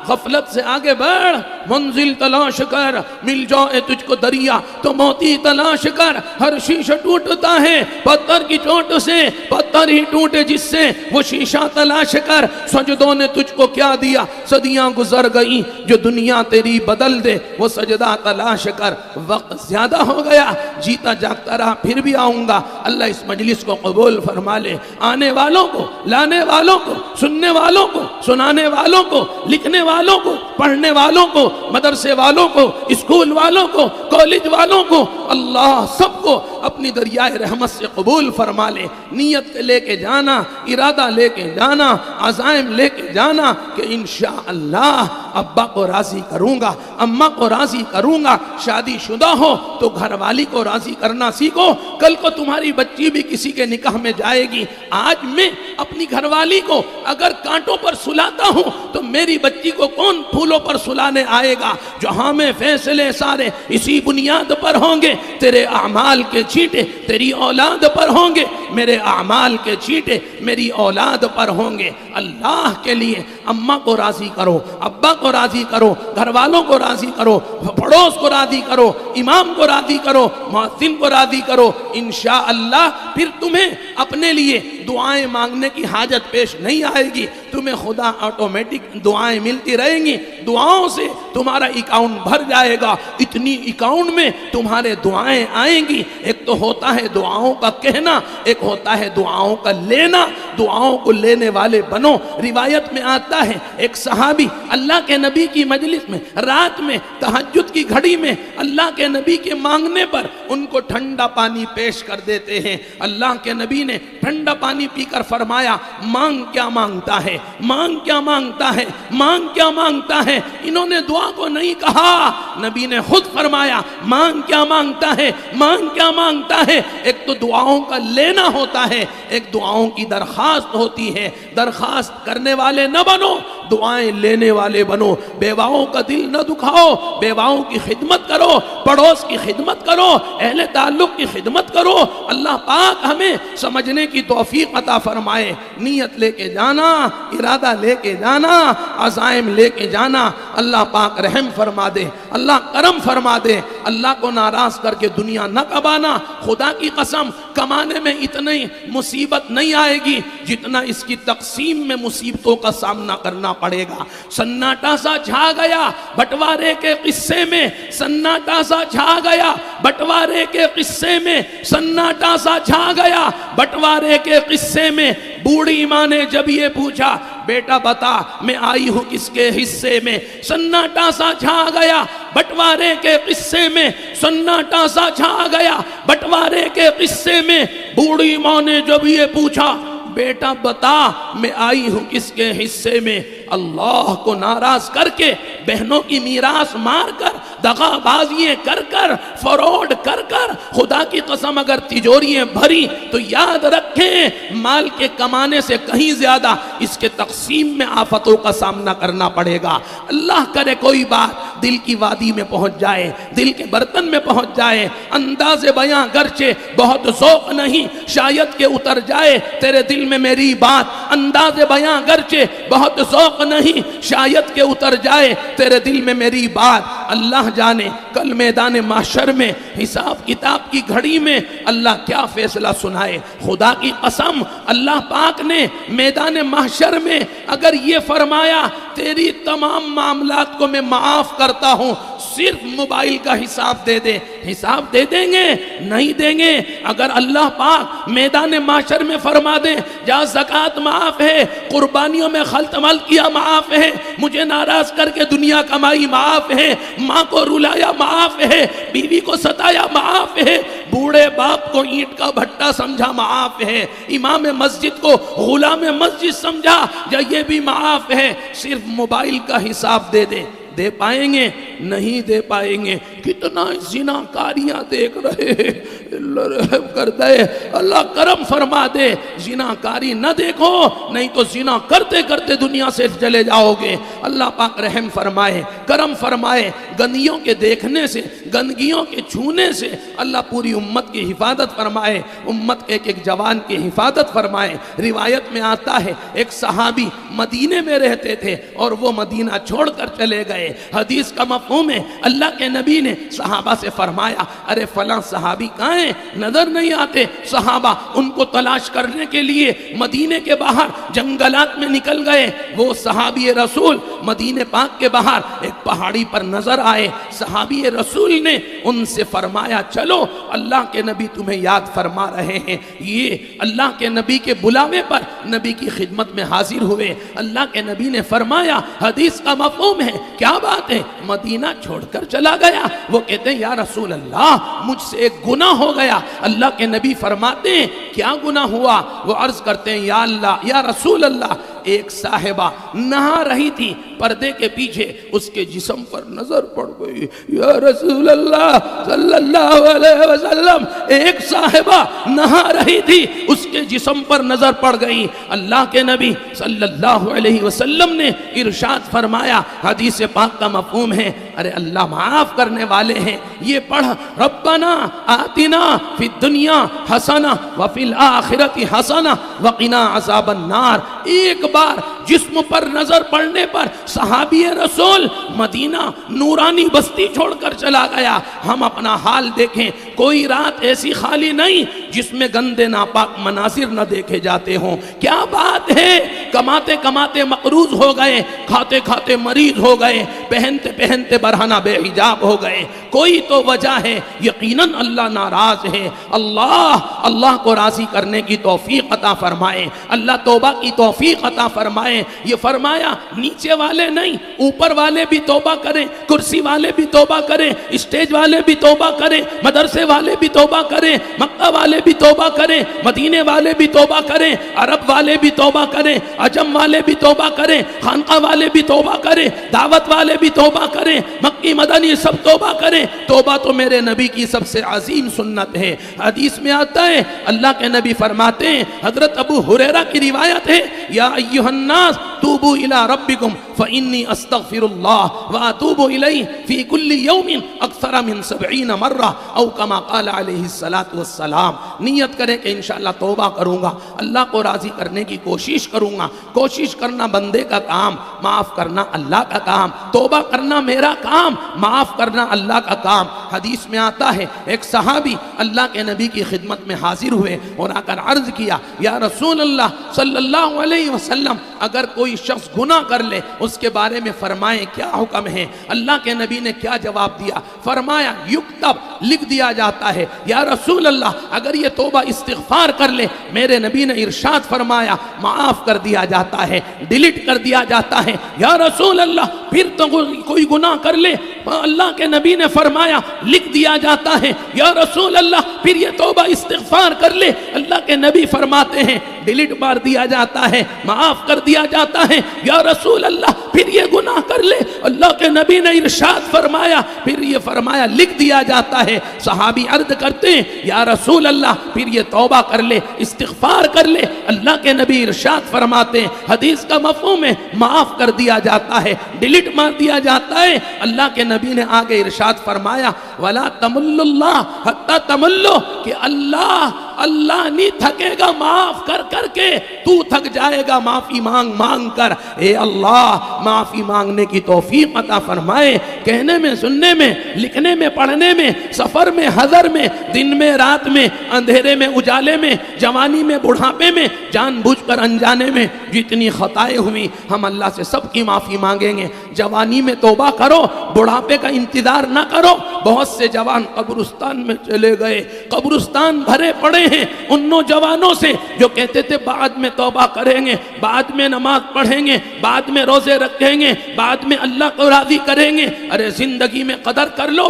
غفلت سے آگے بڑھ، منزل تلاش کر، مل جائے تجھ کو دریا تو موتی تلاش کر۔ ہر شیشہ ٹوٹتا ہے پتھر کی چوٹ سے، پتھر ہی ٹوٹے جس سے وہ شیشہ تلاش کر۔ سجدوں نے تجھ کو کیا دیا، صدیاں گزر گئی، جو دنیا تیری بدل دے وہ سجدہ تلاش کر۔ وقت زیادہ ہو گیا، جیتا جاگتا رہا، پھر بھی آؤں گا۔ اللہ اس مجلس کو قبول فرما لے، آنے والوں کو، لانے والوں کو، سننے والوں کو، سنانے والوں کو، لکھنے والوں کو، پڑھنے والوں کو، مدرسے والوں کو، اسکول والوں کو، کالج والوں کو، اللہ سب کو اپنی دریائے رحمت سے قبول فرما لے۔ نیت لے کے جانا، ارادہ لے کے جانا، عزائم لے کے جانا کہ انشاءاللہ ابا کو راضی کروں گا، اماں کو راضی کروں گا۔ شادی شدہ ہو تو گھر والی کو راضی کرنا سیکھو، کل کو تمہاری بچی بھی کسی کے نکاح میں جائے گی۔ آج میں اپنی گھر والی کو اگر کانٹوں پر سلاتا ہوں تو میری بچی کو کون پھولوں پر سلانے آئے گا؟ جہاں میں فیصلے سارے اسی بنیاد پر ہوں گے، تیرے اعمال کے چیٹے تیری اولاد پر ہوں گے، میرے اعمال کے چیٹے میری اولاد پر ہوں گے۔ اللہ کے لیے اماں کو راضی کرو، ابا کو راضی کرو، گھر والوں کو راضی کرو، پڑوس کو راضی کرو، امام کو راضی کرو، مؤذن کو راضی کرو۔ انشاءاللہ پھر تمہیں اپنے لیے دعائیں مانگنے کی حاجت پیش نہیں آئے گی، تمہیں خدا آٹومیٹک دعائیں ملتی رہیں گی۔ دعاؤں سے تمہارا اکاؤنٹ بھر جائے گا، اتنی اکاؤنٹ میں تمہارے دعائیں آئیں گی۔ ایک تو ہوتا ہے دعاؤں کا کہنا، ایک ہوتا ہے دعاؤں کا لینا۔ دعاؤں کو لینے والے بنو۔ روایت میں آتا ہے ایک صحابی اللہ کے نبی کی مجلس میں رات میں تہجد کی گھڑی میں اللہ کے نبی کے مانگنے پر ان کو ٹھنڈا پانی پیش کر دیتے ہیں۔ اللہ کے نبی نے ٹھنڈا پانی پی کر فرمایا مانگ کیا مانگتا ہے، مانگ کیا مانگتا ہے، مانگ کیا مانگتا ہے۔ انہوں نے دعا کو نہیں کہا، نبی نے خود فرمایا مانگ کیا مانگتا ہے، مانگ کیا مانگتا ہے۔ ایک تو دعاؤں کا لینا ہوتا ہے، ایک دعاؤں کی درخواست ہوتی ہے۔ درخواست کرنے والے نہ بنو، دعائیں لینے والے بنو۔ بیواؤں کا دل نہ دکھاؤ، بیواؤں کی خدمت کرو، پڑوس کی خدمت کرو، اہل تعلق کی خدمت کرو۔ اللہ پاک ہمیں سمجھنے کی توفیق عطا فرمائے۔ نیت لے کے جانا، ارادہ لے کے جانا، عزائم لے کے جانا۔ اللہ پاک رحم فرما دے، اللہ کرم فرما دے۔ اللہ کو ناراض کر کے دنیا نہ کمانا۔ خدا کی قسم کمانے میں اتنی مصیبت نہیں آئے گی جتنا اس کی تقسیم میں مصیبتوں کا سامنا کرنا پڑے گا۔ سناٹا سا چھا گیا بٹوارے کے قصے میں، سناٹا سا چھا گیا بٹوارے کے قصے میں، سناٹا سا چھا گیا بٹوارے کے قصے میں۔ بوڑھی ماں نے جب یہ پوچھا بیٹا بتا میں آئی ہوں کس کے حصے میں، سناٹا سا چھا گیا بٹوارے کے قصے میں، سناٹا سا چھا گیا بٹوارے کے قصے میں۔ بوڑھی ماں نے جب یہ پوچھا بیٹا بتا میں آئی ہوں کس کے حصے میں، اللہ کو ناراض کر کے بہنوں کی میراث مار کر، دغا بازیاں کر کر، فراڈ کر کر، خدا کی قسم اگر تجوریاں بھری تو یاد رکھیں مال کے کمانے سے کہیں زیادہ اس کے تقسیم میں آفتوں کا سامنا کرنا پڑے گا۔ اللہ کرے کوئی بات دل کی وادی میں پہنچ جائے، دل کے برتن میں پہنچ جائے، انداز بیاں گرچہ بہت ذوق نہیں شاید کہ اتر جائے تیرے دل میں میری بات، انداز بیاں گرچہ بہت ذوق نہیں شاید کہ اتر جائے تیرے دل میں میری بات۔ اللہ جانے کل میدان محشر میں حساب کتاب کی گھڑی میں اللہ کیا فیصلہ سنائے۔ خدا کی قسم اللہ پاک نے میدان محشر میں اگر یہ فرمایا تیری تمام معاملات کو میں معاف کرتا ہوں، صرف موبائل کا حساب دے دے، حساب دے دیں گے؟ نہیں دیں گے۔ اگر اللہ پاک میدان معاشر میں فرما دیں جا زکوٰۃ معاف ہے، قربانیوں میں خلط عمل کیا معاف ہے، مجھے ناراض کر کے دنیا کمائی معاف ہے، ماں کو رلایا معاف ہے، بیوی کو ستایا معاف ہے، بوڑھے باپ کو اینٹ کا بھٹا سمجھا معاف ہے، امام مسجد کو غلام مسجد سمجھا یا یہ بھی معاف ہے، صرف موبائل کا حساب دے دیں۔ دے پائیں گے؟ نہیں دے پائیں گے۔ کتنا زنا کاریاں دیکھ رہے ہیں، اللہ رحم کر دے، اللہ کرم فرما دے۔ زنا کاری نہ دیکھو، نہیں تو زنا کرتے کرتے دنیا سے چلے جاؤ گے۔ اللہ پاک رحم فرمائے، کرم فرمائے۔ گندگیوں کے دیکھنے سے، گندگیوں کے چھونے سے اللہ پوری امت کی حفاظت فرمائے، امت کے ایک جوان کی حفاظت فرمائے۔ روایت میں آتا ہے ایک صحابی مدینے میں رہتے تھے اور وہ مدینہ چھوڑ کر چلے گئے۔ حدیث کا مفہوم ہے اللہ کے نبی نے صحابہ سے فرمایا ارے فلاں صحابی کہاں ہیں؟ نظر نہیں آتے۔ صحابہ ان کو تلاش کرنے کے لیے مدینے کے باہر جنگلات میں نکل گئے۔ وہ صحابی رسول مدینے پاک کے باہر ایک پہاڑی پر نظر آئے۔ صحابی رسول نے ان سے فرمایا چلو اللہ کے نبی تمہیں یاد فرما رہے ہیں۔ یہ اللہ کے نبی کے بلاوے پر نبی کی خدمت میں حاضر ہوئے۔ اللہ کے نبی نے فرمایا حدیث کا مفہوم ہے کیا بات ہے؟ مدینہ چھوڑ کر چلا گیا۔ وہ کہتے ہیں یا رسول اللہ مجھ سے ایک گناہ ہو گیا۔ اللہ کے نبی فرماتے ہیں کیا گناہ ہوا؟ وہ عرض کرتے ہیں یا اللہ یا رسول اللہ ایک صاحبہ نہا رہی تھی، پردے کے پیچھے اس کے جسم پر نظر پڑ گئی۔ یا رسول اللہ صلی اللہ علیہ وسلم ایک صاحبہ نہا رہی تھی، اس کے جسم پر نظر پڑ گئی۔ اللہ کے نبی صلی اللہ علیہ وسلم نے ارشاد فرمایا، حدیث پاک کا مفہوم ہے ارے اللہ معاف کرنے والے ہیں۔ یہ پڑھ ربنا آتنا فی الدنیا حسنہ وفی الآخرۃ حسنہ وقنا عذاب النار۔ ایک بار جسم پر نظر پڑنے پر صحابی رسول مدینہ نورانی بستی چھوڑ کر چلا گیا۔ ہم اپنا حال دیکھیں، کوئی رات ایسی خالی نہیں جس میں گندے ناپاک مناظر نہ دیکھے جاتے ہوں۔ کیا بات ہے، کماتے کماتے مقروض ہو گئے، کھاتے کھاتے مریض ہو گئے، پہنتے پہنتے برہنہ بے حجاب ہو گئے۔ کوئی تو وجہ ہے، یقیناً اللہ ناراض ہے۔ اللہ کو راضی کرنے کی توفیق عطا فرمائے، اللہ توبہ کی توفیق عطا فرمائے۔ یہ فرمایا نیچے والے نہیں، اوپر والے بھی توبہ کریں، کرسی والے بھی توبہ کریں، اسٹیج والے بھی توبہ کریں، مدرسے والے بھی توبہ کریں، مکہ والے بھی توبہ کریں، مدینے والے بھی توبہ کریں، عرب والے بھی توبہ کریں، عجم والے بھی توبہ کریں، خانقاہ والے بھی توبہ کریں، دعوت والے بھی توبہ کریں، مکی مدنی سب توبہ کریں۔ توبہ تو میرے نبی کی سب سے عظیم سنت ہے۔ حدیث میں آتا ہے اللہ کے نبی فرماتے ہیں، حضرت ابو ہریرہ کی روایت ہے، یا ایھا الناس توبوا الی ربکم فانی استغفر اللہ واتوب الیہ فی کل یوم اکثر من 70 مرہ او کما قال علیہ الصلاۃ والسلام۔ نیت کریں کہ انشاءاللہ توبہ کروں گا، اللہ کو راضی کرنے کی کوشش کروں گا۔ کوشش کرنا بندے کا کام، معاف کرنا اللہ کا کام۔ توبہ کرنا میرا کام، معاف کرنا اللہ کا کام۔ حدیث میں آتا ہے ایک صحابی اللہ کے نبی کی خدمت میں حاضر ہوئے اور آ کر عرض کیا یا رسول اللہ صلی اللہ علیہ وسلم اگر کوئی شخص گناہ کر لے اس کے بارے میں فرمائیں کیا حکم ہے؟ اللہ کے نبی نے کیا جواب دیا؟ فرمایا یکتب، لکھ دیا جاتا ہے۔ یا رسول اللہ اگر یہ توبہ استغفار کر لے، میرے نبی نے ارشاد فرمایا معاف کر دیا جاتا ہے، ڈیلیٹ کر دیا جاتا ہے۔ یا رسول اللہ پھر تو کوئی گناہ کر لے، اللہ کے نبی نے فرمایا لکھ دیا جاتا ہے۔ یا رسول اللہ پھر یہ توبہ استغفار کر لے، اللہ کے نبی فرماتے ہیں ڈیلیٹ مار دیا جاتا ہے، معاف کر دیا جاتا ہے۔ یا رسول اللہ پھر یہ گناہ کر لے، اللہ کے نبی نے ارشاد فرمایا پھر یہ فرمایا لکھ دیا جاتا ہے۔ صحابی عرض کرتے ہیں یا رسول اللہ پھر یہ توبہ کر لے، استغفار کر لے، اللہ کے نبی ارشاد فرماتے ہیں حدیث کا مفہوم ہے معاف کر دیا جاتا ہے، ڈیلیٹ مار دیا جاتا ہے۔ اللہ کے نبی نے آگے ارشاد فرمایا وَلَا تَمُلُّ اللَّهَ حَتَّى تَمُلُّ، کہ اللہ اللہ نہیں تھکے گا معاف کر کر کے، تو تھک جائے گا معافی مانگ مانگ کر۔ اے اللہ معافی مانگنے کی توفیق عطا فرمائے، کہنے میں، سننے میں، لکھنے میں، پڑھنے میں، سفر میں، حضر میں، دن میں، رات میں، اندھیرے میں، اجالے میں، جوانی میں، بڑھاپے میں، جان بوجھ کر انجانے میں جتنی خطائیں ہوئی ہم اللہ سے سب کی معافی مانگیں گے۔ جوانی میں توبہ کرو، بڑھاپے کا انتظار نہ کرو۔ بہت سے جوان قبرستان میں چلے گئے، قبرستان بھرے پڑے ہیں ان نوجوانوں سے جو کہتے تھے بعد میں توبہ کریں گے، بعد میں نماز پڑھیں گے، بعد میں روزے رکھیں گے، بعد میں اللہ کو راضی کریں گے۔ ارے زندگی میں قدر کر لو،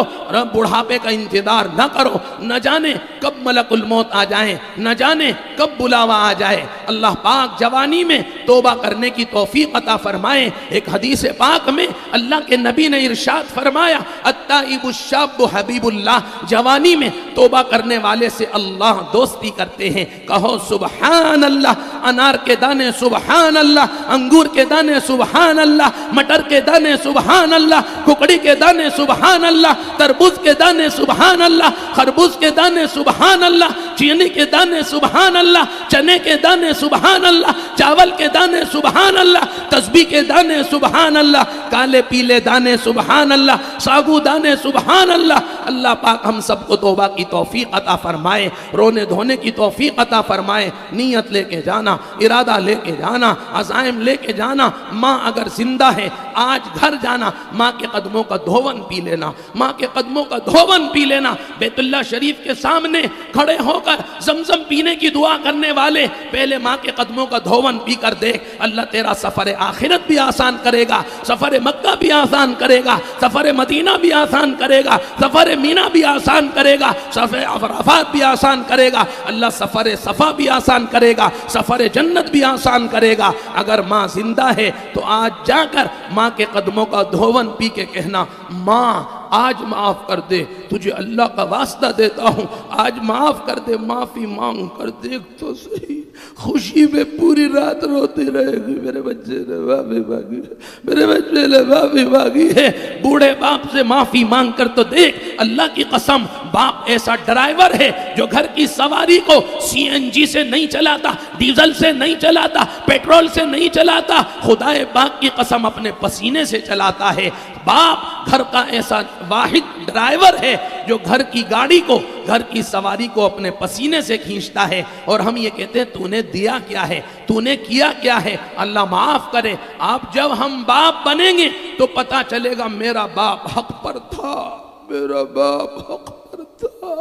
بڑھاپے کا انتظار نہ کرو، نہ جانے کب ملک الموت آ جائیں، نہ جانے کب بلاوا آ جائے۔ اللہ پاک جوانی میں توبہ کرنے کی توفیق عطا فرمائے۔ ایک حدیث پاک میں اللہ کے نبی نے ارشاد فرمایا التائب الشاب حبیب اللہ، جوانی میں توبہ کرنے والے سے اللہ دوستی کرتے ہیں۔ کہو سبحان اللہ، انار کے دانے سبحان اللہ، انگور کے دانے سبحان اللہ، مٹر کے دانے سبحان اللہ، ککڑی کے دانے سبحان اللہ، تربوز کے دانے سبحان اللہ، خربوز کے دانے سبحان اللہ، چینی کے دانے سبحان اللہ، چنے کے دانے سبحان اللہ، چاول کے دانے سبحان اللہ، تسبیح کے دانے سبحان اللہ، کالے پیلے دانے سبحان اللہ، ساگو دانے سبحان اللہ۔ اللہ پاک ہم سب کو توبہ کی توفیق عطا فرمائے، رونے دھونے کی توفیق عطا فرمائے، نیت لے کے جانا، ارادہ لے کے جانا، عزائم لے کے جانا۔ ماں اگر زندہ ہے آج گھر جانا، ماں کے قدموں کا دھون پی لینا، ماں کے قدموں کا دھون پی لینا۔ بیت اللہ شریف کے سامنے کھڑے ہو کر زمزم پینے کی دعا کرنے والے پہلے ماں کے قدموں کا دھون پی کر دیکھ، اللہ تیرا سفر آخرت بھی آسان کرے گا، سفر مکہ بھی آسان کرے گا، سفر مدینہ بھی آسان کرے گا، سفر مینا بھی آسان کرے گا، سفر عرفات بھی آسان کرے گا، اللہ سفر صفا بھی آسان کرے گا، سفر جنت بھی آسان کرے گا۔ اگر ماں زندہ ہے تو آج جا کر ماں کے قدموں کا دھون پی کے کہنا ماں آج معاف کر دے، تجھے اللہ کا واسطہ دیتا ہوں، آج معاف کر دے، معافی مانگ کر دیکھ تو صحیح۔ خوشی میں پوری رات روتی رہے گی، میرے بچے نے معافی مانگی ہے، میرے بچے نے معافی مانگی ہے۔ بوڑھے باپ سے معافی مانگ کر تو دیکھ، اللہ کی قسم باپ ایسا ڈرائیور ہے جو گھر کی سواری کو سی این جی سے نہیں چلاتا، ڈیزل سے نہیں چلاتا، پیٹرول سے نہیں چلاتا، خدا پاک کی قسم اپنے پسینے سے چلاتا ہے۔ باپ گھر کا ایسا واحد ڈرائیور ہے جو گھر کی گاڑی کو، گھر کی سواری کو اپنے پسینے سے کھینچتا ہے، اور ہم یہ کہتے ہیں تو نے دیا کیا ہے، تو نے کیا کیا ہے۔ اللہ معاف کرے، آپ جب ہم باپ بنیں گے تو پتا چلے گا میرا باپ حق پر تھا، میرا باپ حق پر تھا۔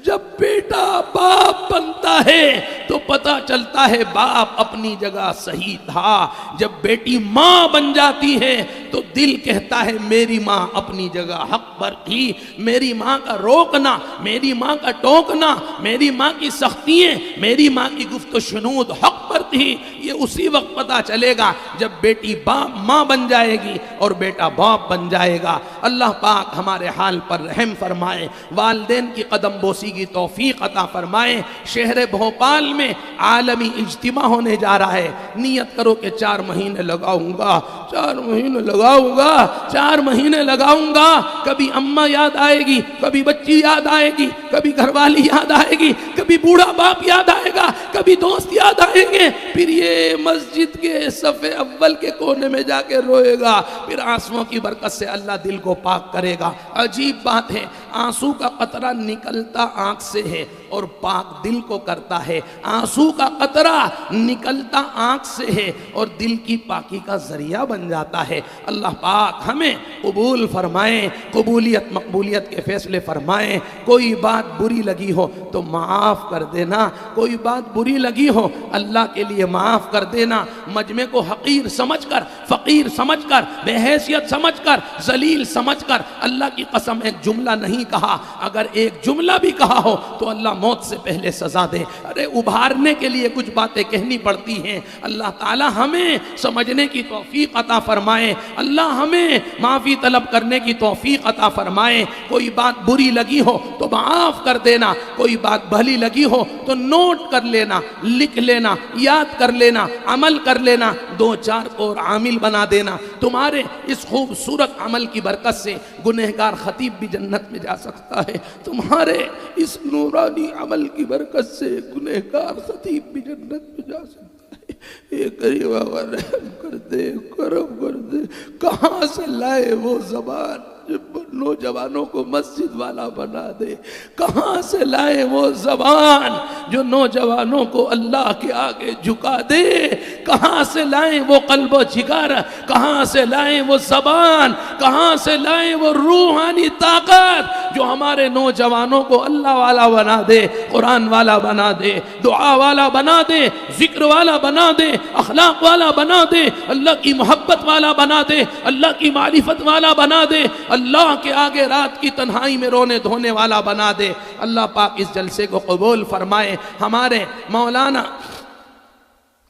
جب بیٹا باپ بنتا ہے تو پتا چلتا ہے باپ اپنی جگہ صحیح تھا۔ جب بیٹی ماں بن جاتی ہے تو دل کہتا ہے میری ماں اپنی جگہ حق پر تھی، میری ماں کا روکنا، میری ماں کا ٹوکنا، میری ماں کی سختیاں، میری ماں کی گفت و شنود حق پر تھی۔ یہ اسی وقت پتا چلے گا جب بیٹی باپ ماں بن جائے گی اور بیٹا باپ بن جائے گا۔ اللہ پاک ہمارے حال پر رحم فرمائے، والدین کی قدم بوسی کی توفیق عطا فرمائے۔ شہر بھوپال میں عالمی اجتماع ہونے جا رہا ہے، نیت کرو کہ 4 مہینے لگاؤں گا، 4 مہینے لگاؤں گا، 4 مہینے لگاؤں گا۔ کبھی اماں یاد آئے گی، کبھی بچی یاد آئے گی، کبھی گھر والی یاد آئے گی، کبھی بوڑھا باپ یاد آئے گا، کبھی دوست یاد آئیں گے، پھر یہ مسجد کے صف اول کے کونے میں جا کے روئے گا، پھر آنسوؤں کی برکت سے اللہ دل کو پاک کرے گا۔ عجیب بات ہے، آنسو کا قطرہ نکلتا آنکھ سے ہے اور پاک دل کو کرتا ہے، آنسو کا قطرہ نکلتا آنکھ سے ہے اور دل کی پاکی کا ذریعہ بن جاتا ہے۔ اللہ پاک ہمیں قبول فرمائیں، قبولیت مقبولیت کے فیصلے فرمائیں۔ کوئی بات بری لگی ہو تو معاف کر دینا، کوئی بات بری لگی ہو اللہ کے لیے معاف کر دینا۔ مجمع کو حقیر سمجھ کر، فقیر سمجھ کر، بے حیثیت سمجھ کر، ذلیل سمجھ کر اللہ کی قسم ایک جملہ نہیں کہا، اگر ایک جملہ بھی کہا ہو تو اللہ موت سے پہلے سزا دے۔ ارے ابھارنے کے لیے کچھ باتیں کہنی پڑتی ہیں۔ اللہ تعالی ہمیں سمجھنے کی توفیق عطا فرمائے، اللہ ہمیں معافی طلب کرنے کی توفیق عطا فرمائے۔ کوئی بات بری لگی ہو تو معاف کر دینا، کوئی بات بھلی لگی ہو تو نوٹ کر لینا، لکھ لینا، یاد کر لینا، عمل کر لینا، 2-4 اور عامل بنا دینا۔ تمہارے اس خوبصورت عمل کی برکت سے گنہگار خطیب بھی جنت میں جائے جا سکتا ہے۔ تمہارے اس نورانی عمل کی برکت سے گنہگار خطیب بھی جنت میں جا سکتا ہے۔ اے کریم آقا رحم کر دے، کرم کر دے۔ کہاں سے لائے وہ زبان جو نوجوانوں کو مسجد والا بنا دے؟ کہاں سے لائے وہ زبان جو نوجوانوں کو اللہ کے آگے جھکا دے؟ کہاں سے لائیں وہ قلب و جگر؟ کہاں سے لائیں وہ زبان؟ کہاں سے لائیں وہ روحانی طاقت جو ہمارے نوجوانوں کو اللہ والا بنا دے، قرآن والا بنا دے، دعا والا بنا دے، ذکر والا بنا دے، اخلاق والا بنا دے، اللہ کی محبت والا بنا دے، اللہ کی معرفت والا بنا دے، اللہ کے آگے رات کی تنہائی میں رونے دھونے والا بنا دے۔ اللہ پاک اس جلسے کو قبول فرمائے۔ ہمارے مولانا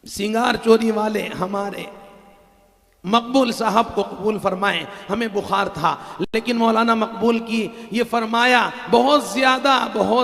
سنگار چوری والے ہمارے مقبول صاحب کو قبول فرمائیں۔ ہمیں بخار تھا لیکن مولانا مقبول کی یہ فرمایا بہت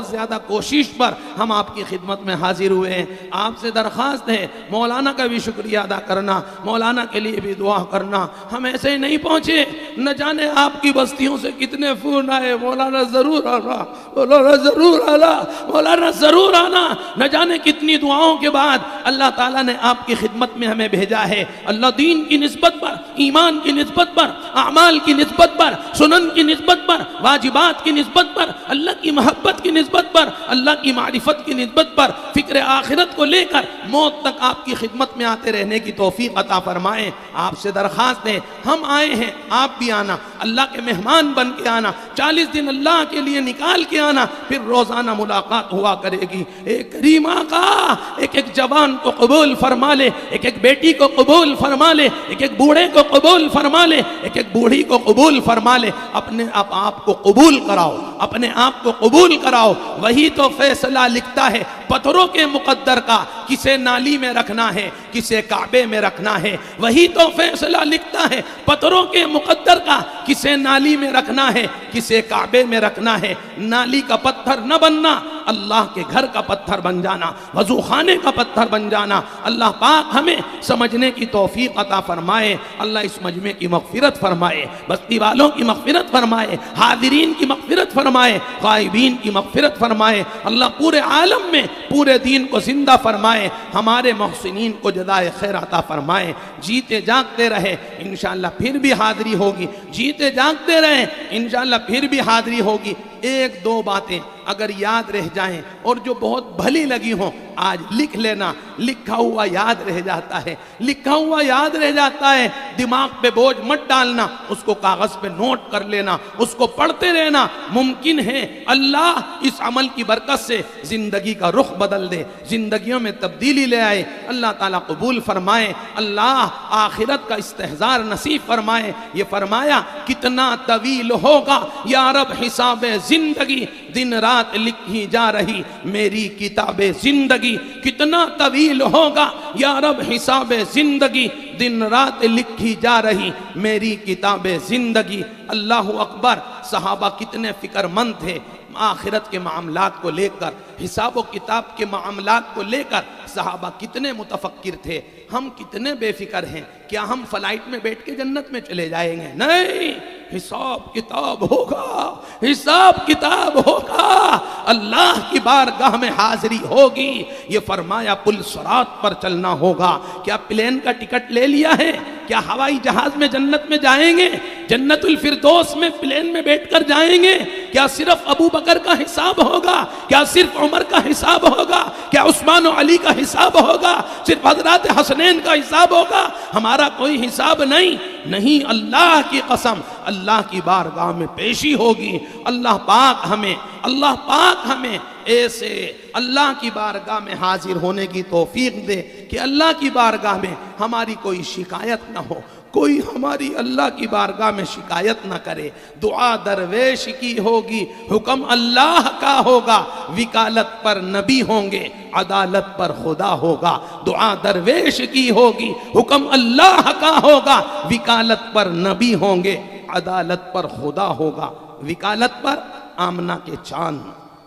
زیادہ کوشش پر ہم آپ کی خدمت میں حاضر ہوئے ہیں۔ آپ سے درخواست ہے مولانا کا بھی شکریہ ادا کرنا، مولانا کے لیے بھی دعا کرنا۔ ہم ایسے ہی نہیں پہنچے، نہ جانے آپ کی بستیوں سے کتنے فون آئے، مولانا ضرور آنا، مولانا ضرور آنا، مولانا ضرور آنا۔ نہ جانے کتنی دعاؤں کے بعد اللہ تعالیٰ نے آپ کی خدمت میں ہمیں بھیجا ہے۔ اللہ دین کی نسبت پر، ایمان کی نسبت پر، اعمال کی نسبت پر، سنن کی نسبت پر، واجبات کی نسبت پر، اللہ کی محبت کی نسبت پر، اللہ کی معرفت کی نسبت پر، فکر آخرت کو لے کر موت تک آپ کی خدمت میں آتے رہنے کی توفیق عطا فرمائیں۔ آپ سے درخواست ہے، ہم آئے ہیں، آپ بھی آنا، اللہ کے مہمان بن کے آنا، 40 دن اللہ کے لیے نکال کے آنا، پھر روزانہ ملاقات ہوا کرے گی۔ ایک کریم آقا ایک جوان کو قبول فرما لے، ایک بیٹی کو قبول فرما لے، ایک بوڑھے کو قبول فرما لے، ایک بوڑھی کو قبول فرما لے۔ اپنے آپ کو قبول کراؤ، اپنے آپ کو قبول کراؤ۔ وہی تو فیصلہ لکھتا ہے پتھروں کے مقدر کا، کسے نالی میں رکھنا ہے، کسے کعبے میں رکھنا ہے۔ وہی تو فیصلہ لکھتا ہے پتھروں کے مقدر کا، کسے نالی میں رکھنا ہے، کسے کعبے میں رکھنا ہے۔ نالی کا پتھر نہ بننا، اللہ کے گھر کا پتھر بن جانا، وضو خانے کا پتھر بن جانا۔ اللہ پاک ہمیں سمجھنے کی توفیق عطا فرمائے۔ اللہ اس مجمع کی مغفرت فرمائے، بستی والوں کی مغفرت فرمائے، حاضرین کی مغفرت فرمائے، غائبین کی مغفرت فرمائے۔ اللہ پورے عالم میں پورے دین کو زندہ فرمائے، ہمارے محسنین کو جزائے خیر عطا فرمائے۔ جیتے جاگتے رہے، انشاءاللہ پھر بھی حاضری ہوگی، جیتے جاگتے رہے، انشاءاللہ پھر بھی حاضری ہوگی۔ ایک دو باتیں اگر یاد رہ جائیں اور جو بہت بھلی لگی ہوں آج لکھ لینا، لکھا ہوا یاد رہ جاتا ہے، لکھا ہوا یاد رہ جاتا ہے۔ دماغ پہ بوجھ مت ڈالنا، اس کو کاغذ پہ نوٹ کر لینا، اس کو پڑھتے رہنا۔ ممکن ہے اللہ اس عمل کی برکت سے زندگی کا رخ بدل دے، زندگیوں میں تبدیلی لے آئے۔ اللہ تعالیٰ قبول فرمائے، اللہ آخرت کا استحضار نصیب فرمائے۔ یہ فرمایا کتنا طویل ہوگا یا رب حساب زندگی، دن رات لکھی جا رہی میری کتاب زندگی۔ کتنا طویل ہوگا یا رب حساب زندگی، دن رات لکھی جا رہی میری کتاب زندگی۔ اللہ اکبر، صحابہ کتنے فکر مند تھے آخرت کے معاملات کو لے کر، حساب و کتاب کے معاملات کو لے کر صحابہ کتنے متفکر تھے۔ ہم کتنے بے فکر ہیں، کیا ہم فلائٹ میں بیٹھ کے جنت میں چلے جائیں گے؟ نہیں، حساب کتاب ہوگا، حساب کتاب ہوگا، اللہ کی بارگاہ میں حاضری ہوگی۔ یہ فرمایا پل صراط پر چلنا ہوگا۔ کیا پلین کا ٹکٹ لے لیا ہے؟ کیا ہوائی جہاز میں جنت میں جائیں گے؟ جنت الفردوس میں پلین میں بیٹھ کر جائیں گے؟ کیا صرف ابو بکر کا حساب ہوگا؟ کیا صرف عمر کا حساب ہوگا؟ کیا عثمان و علی کا حساب ہوگا؟ صرف حضرات حسنین کا حساب ہوگا؟ ہمارا کوئی حساب نہیں، اللہ کی قسم اللہ کی بارگاہ میں پیشی ہوگی۔ اللہ پاک ہمیں ایسے اللہ کی بارگاہ میں حاضر ہونے کی توفیق دے کہ اللہ کی بارگاہ میں ہماری کوئی شکایت نہ ہو، کوئی ہماری اللہ کی بارگاہ میں شکایت نہ کرے۔ دعا درویش کی ہوگی، حکم اللہ کا ہوگا، وکالت پر نبی ہوں گے، عدالت پر خدا ہوگا۔ دعا درویش کی ہوگی، حکم اللہ کا ہوگا، وکالت پر نبی ہوں گے، عدالت پر خدا ہوگا۔ وکالت پر آمنہ کے چاند،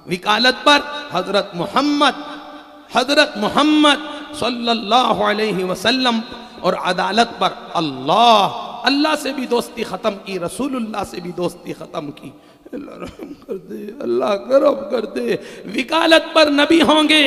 وکالت پر حضرت محمد صلی اللہ علیہ وسلم، اور عدالت پر اللہ سے بھی دوستی ختم کی، رسول اللہ سے بھی دوستی ختم کی۔ اللہ رحم کر دے، اللہ کرم کر دے۔ وکالت پر نبی ہوں گے،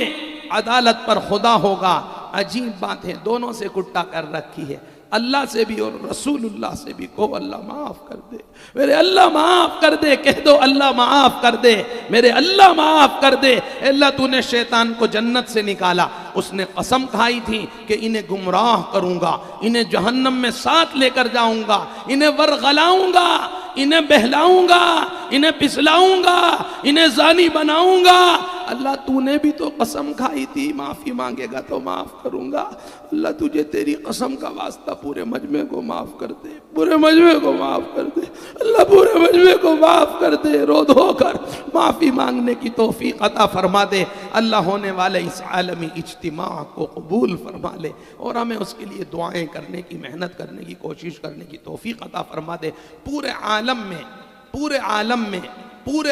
عدالت پر خدا ہوگا۔ عجیب بات ہے، دونوں سے کٹا کر رکھی ہے، اللہ سے بھی اور رسول اللہ سے بھی۔ کو اللہ معاف کر دے، میرے اللہ معاف کر دے، کہہ دو اللہ معاف کر دے، میرے اللہ معاف کر دے۔ اے اللہ تو نے شیطان کو جنت سے نکالا، اس نے قسم کھائی تھی کہ انہیں گمراہ کروں گا، انہیں جہنم میں ساتھ لے کر جاؤں گا، انہیں ورغلاؤں گا، انہیں بہلاؤں گا، انہیں پسلاؤں گا، انہیں زانی بناؤں گا۔ اللہ تو نے بھی تو قسم کھائی تھی، معافی مانگے گا تو معاف کروں گا۔ اللہ تجھے تیری قسم کا واسطہ پورے مجمع کو معاف کر دے، پورے مجمع کو معاف کر دے، اللہ پورے مجمع کو معاف کر دے۔ رو دھو کر معافی مانگنے کی توفیق عطا فرما دے۔ اللہ ہونے والے اس عالمی اجتماع کو قبول فرما لے اور ہمیں اس کے لیے دعائیں کرنے کی، محنت کرنے کی، کوشش کرنے کی توفیق عطا فرما دے۔ پورے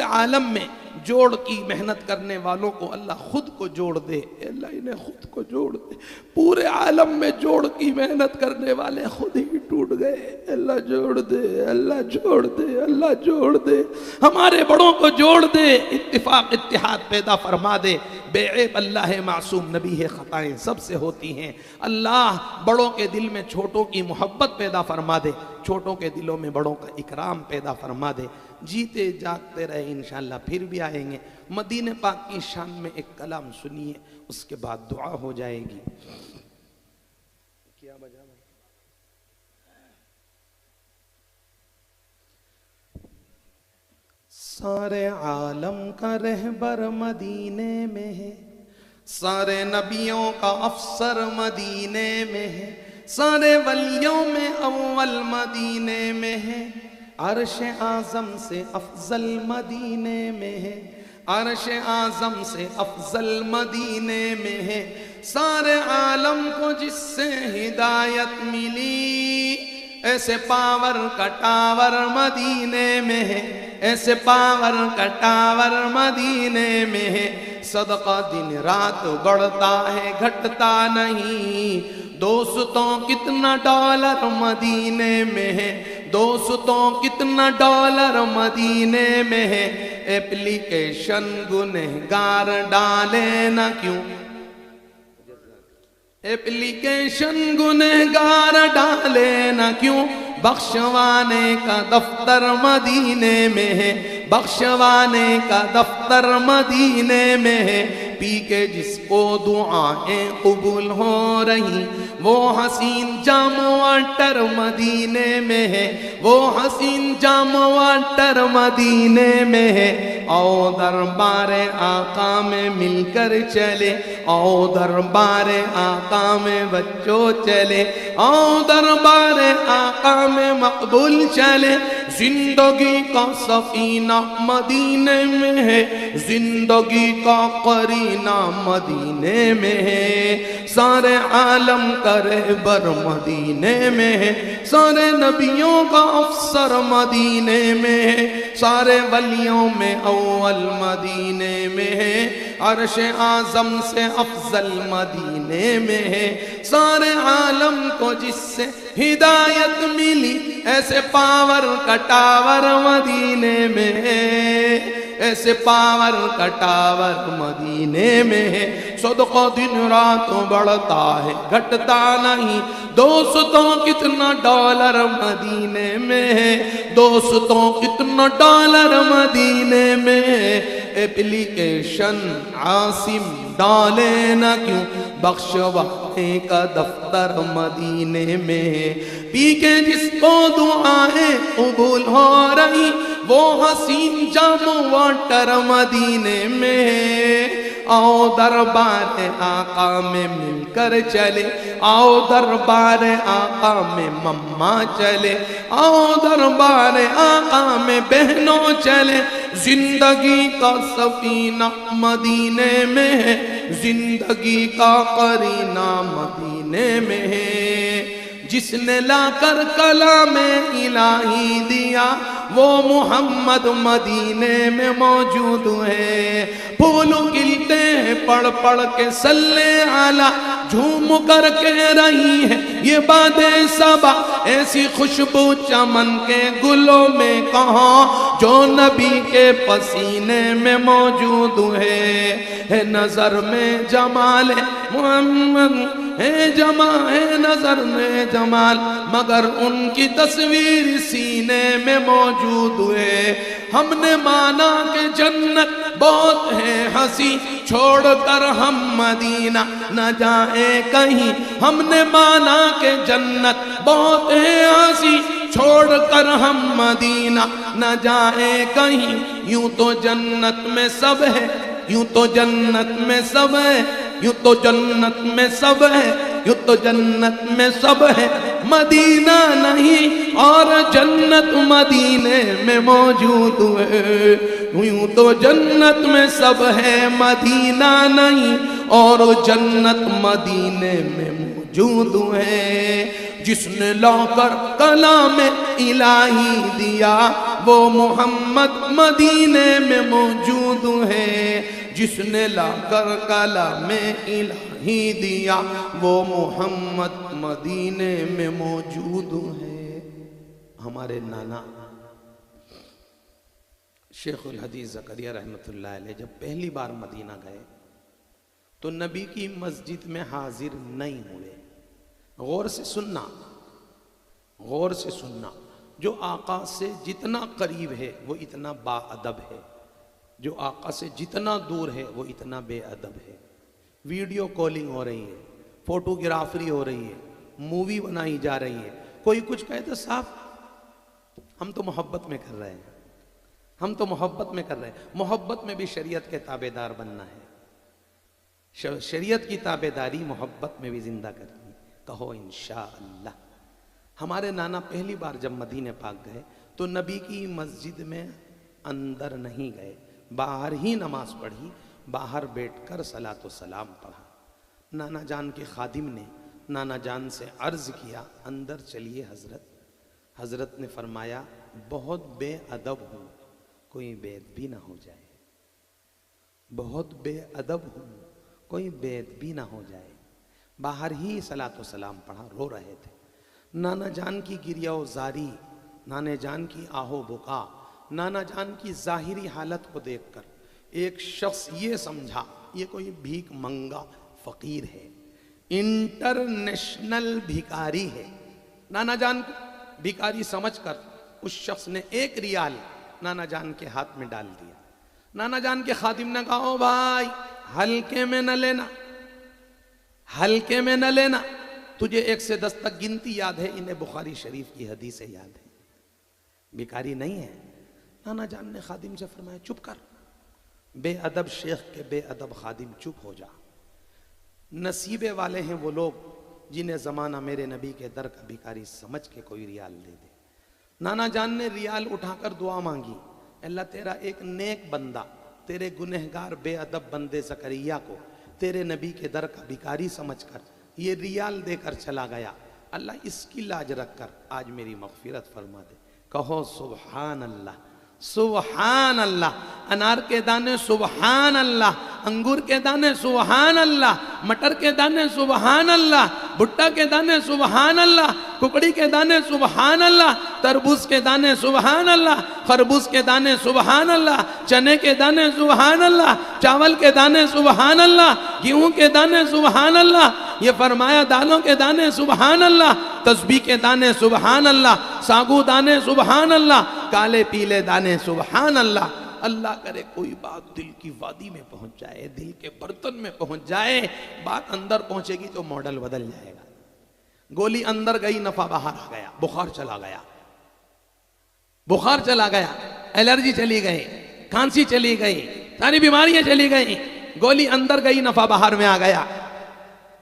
عالم میں جوڑ کی محنت کرنے والوں کو اللہ خود کو جوڑ دے، اے اللہ انہیں خود کو جوڑ دے۔ پورے عالم میں جوڑ کی محنت کرنے والے خود ہی ٹوٹ گئے، اللہ جوڑ دے، اللہ جوڑ دے، اللہ جوڑ دے۔ ہمارے بڑوں کو جوڑ دے، اتفاق اتحاد پیدا فرما دے۔ بے عیب اللہ ہے، معصوم نبی ہے، خطائیں سب سے ہوتی ہیں۔ اللہ بڑوں کے دل میں چھوٹوں کی محبت پیدا فرما دے، چھوٹوں کے دلوں میں بڑوں کا اکرام پیدا فرما دے۔ جیتے جاگتے رہے، انشاءاللہ پھر بھی آئیں گے۔ مدینہ پاک کی شان میں ایک کلام سنیے، اس کے بعد دعا ہو جائے گی۔ کیا بجا بھائی؟ سارے عالم کا رہبر مدینے میں ہے، سارے نبیوں کا افسر مدینے میں ہے، سارے ولیوں میں اول مدینے میں ہے، عرش اعظم سے افضل مدینے میں ہے، عرش اعظم سے افضل مدینے میں ہے۔ سارے عالم کو جس سے ہدایت ملی، ایسے پاور کا ٹاور مدینے میں ہے، ایسے پاور کا ٹاور مدینے میں ہے۔ صدقہ دن رات بڑھتا ہے، گھٹتا نہیں۔ دوستوں کتنا ڈالر مدینے میں ہے، دوستوں کتنا ڈالر مدینے میں ہے۔ ایپلیکیشن گنہگار ڈالے نہ کیوں، ایپلیکیشن گنہگار ڈالے نہ کیوں، بخشوانے کا دفتر مدینے میں ہے، بخشوانے کا دفتر مدینے میں ہے۔ پی کے جس کو دعائیں قبول ہو رہی، وہ حسین جام واٹر مدینے میں ہے، وہ حسین جام واٹر مدینے میں ہے۔ آؤ دربار آقا میں مل کر چلے، آؤ دربار آقا میں بچوں چلے، آؤ دربار آقا میں مقبول چلے۔ زندگی کا سفینہ مدینے میں ہے، زندگی کا قرینہ مدینے میں ہے۔ سارے عالم کا رہبر مدینے میں ہے، سارے نبیوں کا افسر مدینے میں ہے، سارے ولیوں میں اول مدینے میں ہے، عرش اعظم سے افضل مدینے میں ہے۔ سارے عالم کو جس سے ہدایت ملی، ایسے پاور کا ٹاور مدینے میں ہے، ایسے پاور کا ٹاور مدینے میں ہے۔ صدقہ دن رات بڑھتا ہے، گھٹتا نہیں۔ دوستوں کتنا ڈالر مدینے میں ہے، دوستوں کتنا ڈالر مدینے میں ہے۔ ایپلیکیشن عاصم ڈالے نہ کیوں، بخشوانے کا دفتر مدینے میں ہے۔ پی کے جس کو دعائیں قبول ہو رہی، وہ حسین جام واٹر مدینے میں ہے۔ آؤ دربار آقا میں مل کر چلے، آؤ دربار آقا میں مما چلے، آؤ دربار آقا میں بہنوں چلے۔ زندگی کا سفینہ مدینے میں ہے، زندگی کا قرینہ مدینے میں ہے۔ جس نے لا کر کلام الہی دیا، وہ محمد مدینے میں موجود ہے۔ پھول کھلتے ہیں پڑھ پڑھ کے صلی علی، جھوم کر کے رہی ہے یہ باد صبا، ایسی خوشبو چمن کے گلوں میں کہاں جو نبی کے پسینے میں موجود ہے نظر میں جمال محمد ہے نظر میں جمال مگر ان کی تصویر سینے میں موجود ہے ہم نے مانا کہ جنت بہت ہے ہنسی چھوڑ کر ہم مدینہ نہ جائیں کہیں ہم نے مانا کہ جنت بہت ہے ہنسی چھوڑ کر ہم مدینہ نہ جائیں کہیں یوں تو جنت میں سب ہے یوں تو جنت میں سب ہے یوں تو جنت میں سب ہے یوں تو جنت میں سب ہے مدینہ نہیں اور جنت مدینے میں موجود ہے یوں تو جنت میں سب ہے مدینہ نہیں اور جنت مدینے میں موجود ہے جس نے لا کر کلام الہی دیا وہ محمد مدینے میں موجود ہے جس نے لا کر کلام الہی دیا وہ محمد مدینے میں موجود ہے ہمارے نانا شیخ الحدیث زکریا رحمۃ اللہ علیہ جب پہلی بار مدینہ گئے تو نبی کی مسجد میں حاضر نہیں ہوئے غور سے سننا جو آقا سے جتنا قریب ہے وہ اتنا با ادب ہے جو آقا سے جتنا دور ہے وہ اتنا بے ادب ہے ویڈیو کالنگ ہو رہی ہے فوٹوگرافری ہو رہی ہے مووی بنائی جا رہی ہے کوئی کچھ کہے تو صاحب ہم تو محبت میں کر رہے ہیں محبت میں بھی شریعت کے تابع دار بننا ہے شریعت کی تابع داری محبت میں بھی زندہ کرنی کہو انشاءاللہ ہمارے نانا پہلی بار جب مدینہ پاک گئے تو نبی کی مسجد میں اندر نہیں گئے باہر ہی نماز پڑھی باہر بیٹھ کر صلاۃ و سلام پڑھا نانا جان کے خادم نے نانا جان سے عرض کیا اندر چلیے حضرت نے فرمایا بہت بے ادب ہوں کوئی بے ادبی نہ ہو جائے بہت بے ادب ہوں کوئی بے ادبی نہ ہو جائے باہر ہی صلاۃ و سلام پڑھا رو رہے تھے نانا جان کی گریہ و زاری نانا جان کی آہو بکا نانا جان کی ظاہری حالت کو دیکھ کر ایک شخص یہ سمجھا یہ کوئی بھیک منگا فقیر ہے انٹرنیشنل بھیکاری ہے نانا جان کو بھیکاری سمجھ کر اس شخص نے 1 ریال نانا جان کے ہاتھ میں ڈال دیا نانا جان کے خادم نے کہا او بھائی ہلکے میں نہ لینا تجھے 1 سے 10 تک گنتی یاد ہے انہیں بخاری شریف کی حدیثیں یاد ہے بھیکاری نہیں ہے نانا جان نے خادم سے فرمایا چپ کر بے ادب شیخ کے بے ادب خادم چپ ہو جا نصیبے والے ہیں وہ لوگ جنہیں زمانہ میرے نبی کے در کا بھیکاری سمجھ کے کوئی ریال دے دے نانا جان نے ریال اٹھا کر دعا مانگی اللہ تیرا ایک نیک بندہ تیرے گنہگار بے ادب بندے زکریا کو تیرے نبی کے در کا بھیکاری سمجھ کر یہ ریال دے کر چلا گیا اللہ اس کی لاج رکھ کر آج میری مغفرت فرما دے کہو سبحان اللہ سبحان اللہ انار کے دانے سبحان اللہ انگور کے دانے سبحان اللہ مٹر کے دانے سبحان اللہ بھٹا کے دانے سبحان اللہ ککڑی کے دانے سبحان اللہ تربوز کے دانے سبحان اللہ خربوز کے دانے سبحان اللہ چنے کے دانے سبحان اللہ چاول کے دانے سبحان اللہ گیہوں کے دانے سبحان اللہ یہ فرمایا دالوں کے دانے سبحان اللہ تسبیح کے دانے سبحان اللہ ساگو دانے سبحان اللہ کالے پیلے دانے سبحان اللہ اللہ کرے کوئی بات دل کی وادی میں پہنچ جائے دل کے برتن میں پہنچ جائے بات اندر پہنچے گی تو ماڈل بدل جائے گا گولی اندر گئی نفع باہر آ گیا بخار چلا گیا الرجی چلی گئی کھانسی چلی گئی ساری بیماریاں چلی گئی گولی اندر گئی نفع باہر میں آ گیا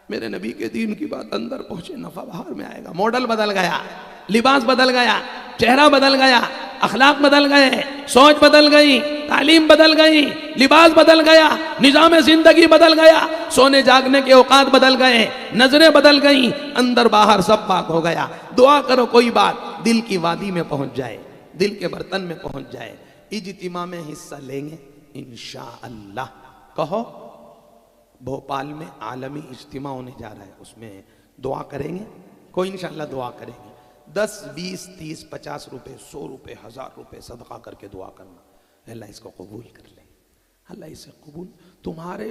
میرے نبی کے دین کی بات اندر پہنچے نفع باہر میں آئے گا ماڈل بدل گیا لباس بدل گیا چہرہ بدل گیا اخلاق بدل گئے سوچ بدل گئی تعلیم بدل گئی لباس بدل گیا نظام زندگی بدل گیا سونے جاگنے کے اوقات بدل گئے نظریں بدل گئیں اندر باہر سب پاک ہو گیا دعا کرو کوئی بات دل کی وادی میں پہنچ جائے دل کے برتن میں پہنچ جائے اجتماع میں حصہ لیں گے انشاءاللہ کہو بھوپال میں عالمی اجتماع ہونے جا رہا ہے اس میں دعا کریں گے کوئی انشاءاللہ دعا کریں گے 10 20 30 50 روپے 100 روپے 1000 روپے صدقہ کر کے دعا کرنا، اللہ اس کو قبول کر لے، اللہ اسے قبول. تمہارے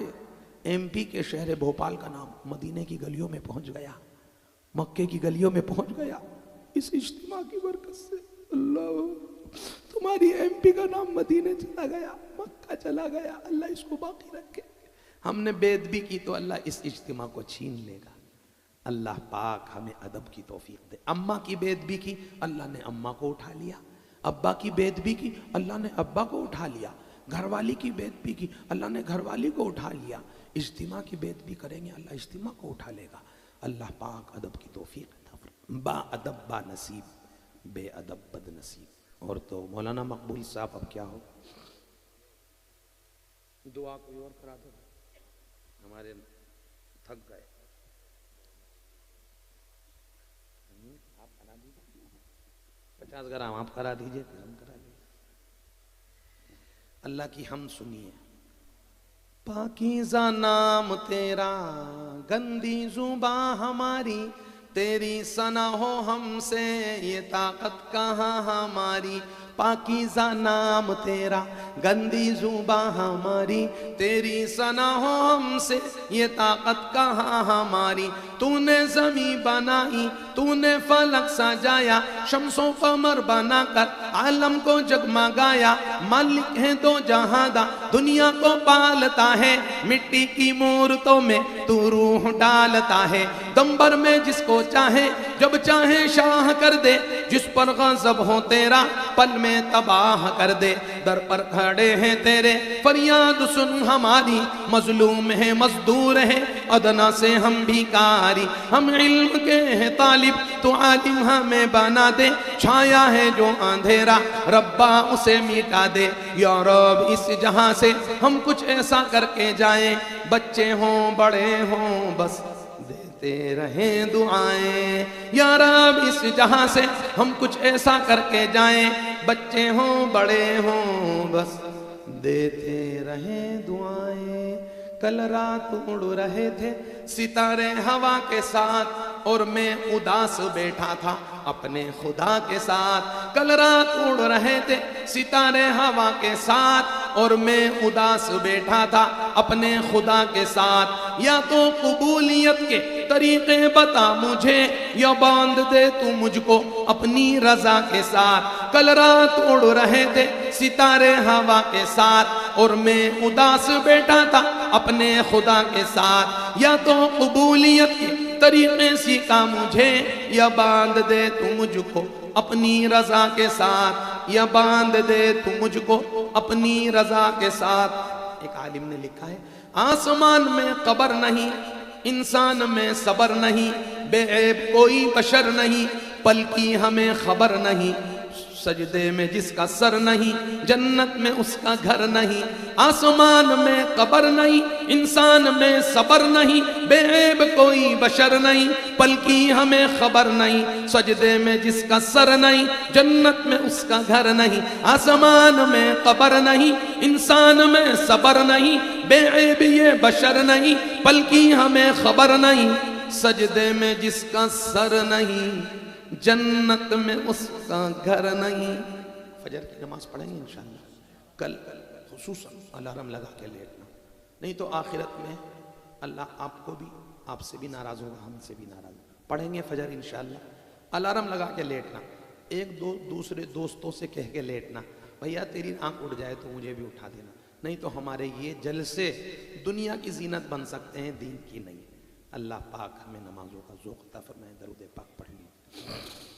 ایم پی کے شہر بھوپال کا نام مدینے کی گلیوں میں پہنچ گیا، مکے کی گلیوں میں پہنچ گیا اس اجتماع کی برکت سے. اللہ، تمہاری ایم پی کا نام مدینے چلا گیا، مکہ چلا گیا، اللہ اس کو باقی رکھے. ہم نے بے ادبی کی تو اللہ اس اجتماع کو چھین لے گا. اللہ پاک ہمیں ادب کی توفیق دے. اماں کی بے ادبی کی، اللہ نے اماں کو اٹھا لیا. ابا کی بے ادبی کی، اللہ نے ابا کو اٹھا لیا. گھر والی کی بے ادبی کی، اللہ نے گھر والی کو اٹھا لیا. اجتماع کی بے ادبی کریں گے، اللہ اجتماع کو اٹھا لے گا. اللہ پاک ادب کی توفیق عطا فرمائے. با ادب با نصیب، بے ادب بد نصیب. اور تو مولانا مقبول صاحب اب کیا ہو، دعا کوئی اور کرا دو، ہمارے تھک گئے. آپ کرا دیجیے، 50 گرام آپ کرا دیجیے، پھر ہم کرا دیجیے. اللہ کی ہم سنیے. پاکیزہ نام تیرا، گندی زباں ہماری، تیری ثنا ہو ہم سے یہ طاقت کہاں ہماری. پاکیزہ نام تیرا، گندی زباں ہماری، تیری ثنا ہو ہم سے یہ طاقت کہاں ہماری. تو نے زمین بنائی، تو نے فلک سجایا، شمس و قمر بنا کر عالم کو جگمگایا. مالک ہے دو جہاں دا، دنیا کو پالتا ہے، مٹی کی مورتوں میں تو روح ڈالتا ہے. دمبر میں جس کو چاہے جب چاہے شاہ کر دے، جس پر غضب ہو تیرا پل میں تباہ کر دے. در پر کھڑے ہیں تیرے فریاد سن ہماری، مظلوم ہے مزدور ہے ادنا سے ہم بھیکاری. ہم علم کے ہیں طالب، تو عالم ہمیں بنا دے. چھایا ہے جو اندھیرا ربا اسے مٹا دے. یا رب اس جہاں سے ہم کچھ ایسا کر کے جائیں، بچے ہوں بڑے ہوں بس دیتے رہیں دعائیں. یا رب اس جہاں سے ہم کچھ ایسا کر کے جائیں، بچے ہوں بڑے ہوں بس دیتے رہیں دعائیں. کل رات اڑ رہے تھے ستارے ہوا کے ساتھ، اور میں اداس بیٹھا تھا اپنے خدا کے ساتھ. کل رات اڑ رہے تھے ستارے ہوا کے ساتھ، اور میں اداس بیٹھا تھا اپنے خدا کے ساتھ. یا تو قبولیت کے طریقے بتا مجھے، یا باندھ دے تو مجھ کو اپنی رضا کے ساتھ. کل رات اڑ رہے تھے ستارے ہوا کے ساتھ، اور میں اداس بیٹھا تھا اپنے خدا کے ساتھ. یا تو قبولیت کے طریقے سیکھا مجھے، یا باندھ دے تو مجھ کو اپنی رضا کے ساتھ، یا باندھ دے تو مجھ کو اپنی رضا کے ساتھ. ایک عالم نے لکھا ہے، آسمان میں قبر نہیں، انسان میں صبر نہیں، بے عیب کوئی بشر نہیں، پل کی ہمیں خبر نہیں. سجدے میں جس کا سر نہیں، جنت میں اس کا گھر نہیں. آسمان میں قبر نہیں، انسان میں صبر نہیں، بے عیب کوئی بشر نہیں، پل کی ہمیں خبر نہیں. سجدے میں جس کا سر نہیں، جنت میں اس کا گھر نہیں. آسمان میں قبر نہیں، انسان میں صبر نہیں، بے عیب یہ بشر نہیں، پل کی ہمیں خبر نہیں. سجدے میں جس کا سر نہیں، جنت میں اس کا گھر نہیں. فجر کی نماز پڑھیں گے انشاءاللہ. کل خصوصاً الارم لگا کے لیٹنا، نہیں تو آخرت میں اللہ آپ کو بھی، آپ سے بھی ناراض ہوگا، ہم سے بھی ناراض ہوگا. پڑھیں گے فجر انشاءاللہ. الارم لگا کے لیٹنا، ایک دو دوسرے دوستوں سے کہہ کے لیٹنا، بھیا تیری آنکھ اٹھ جائے تو مجھے بھی اٹھا دینا، نہیں تو ہمارے یہ جلسے دنیا کی زینت بن سکتے ہیں، دین کی نہیں. اللہ پاک ہمیں نمازوں کا ذوق عطا فرمائے. درود پاک پڑھ لیجیے.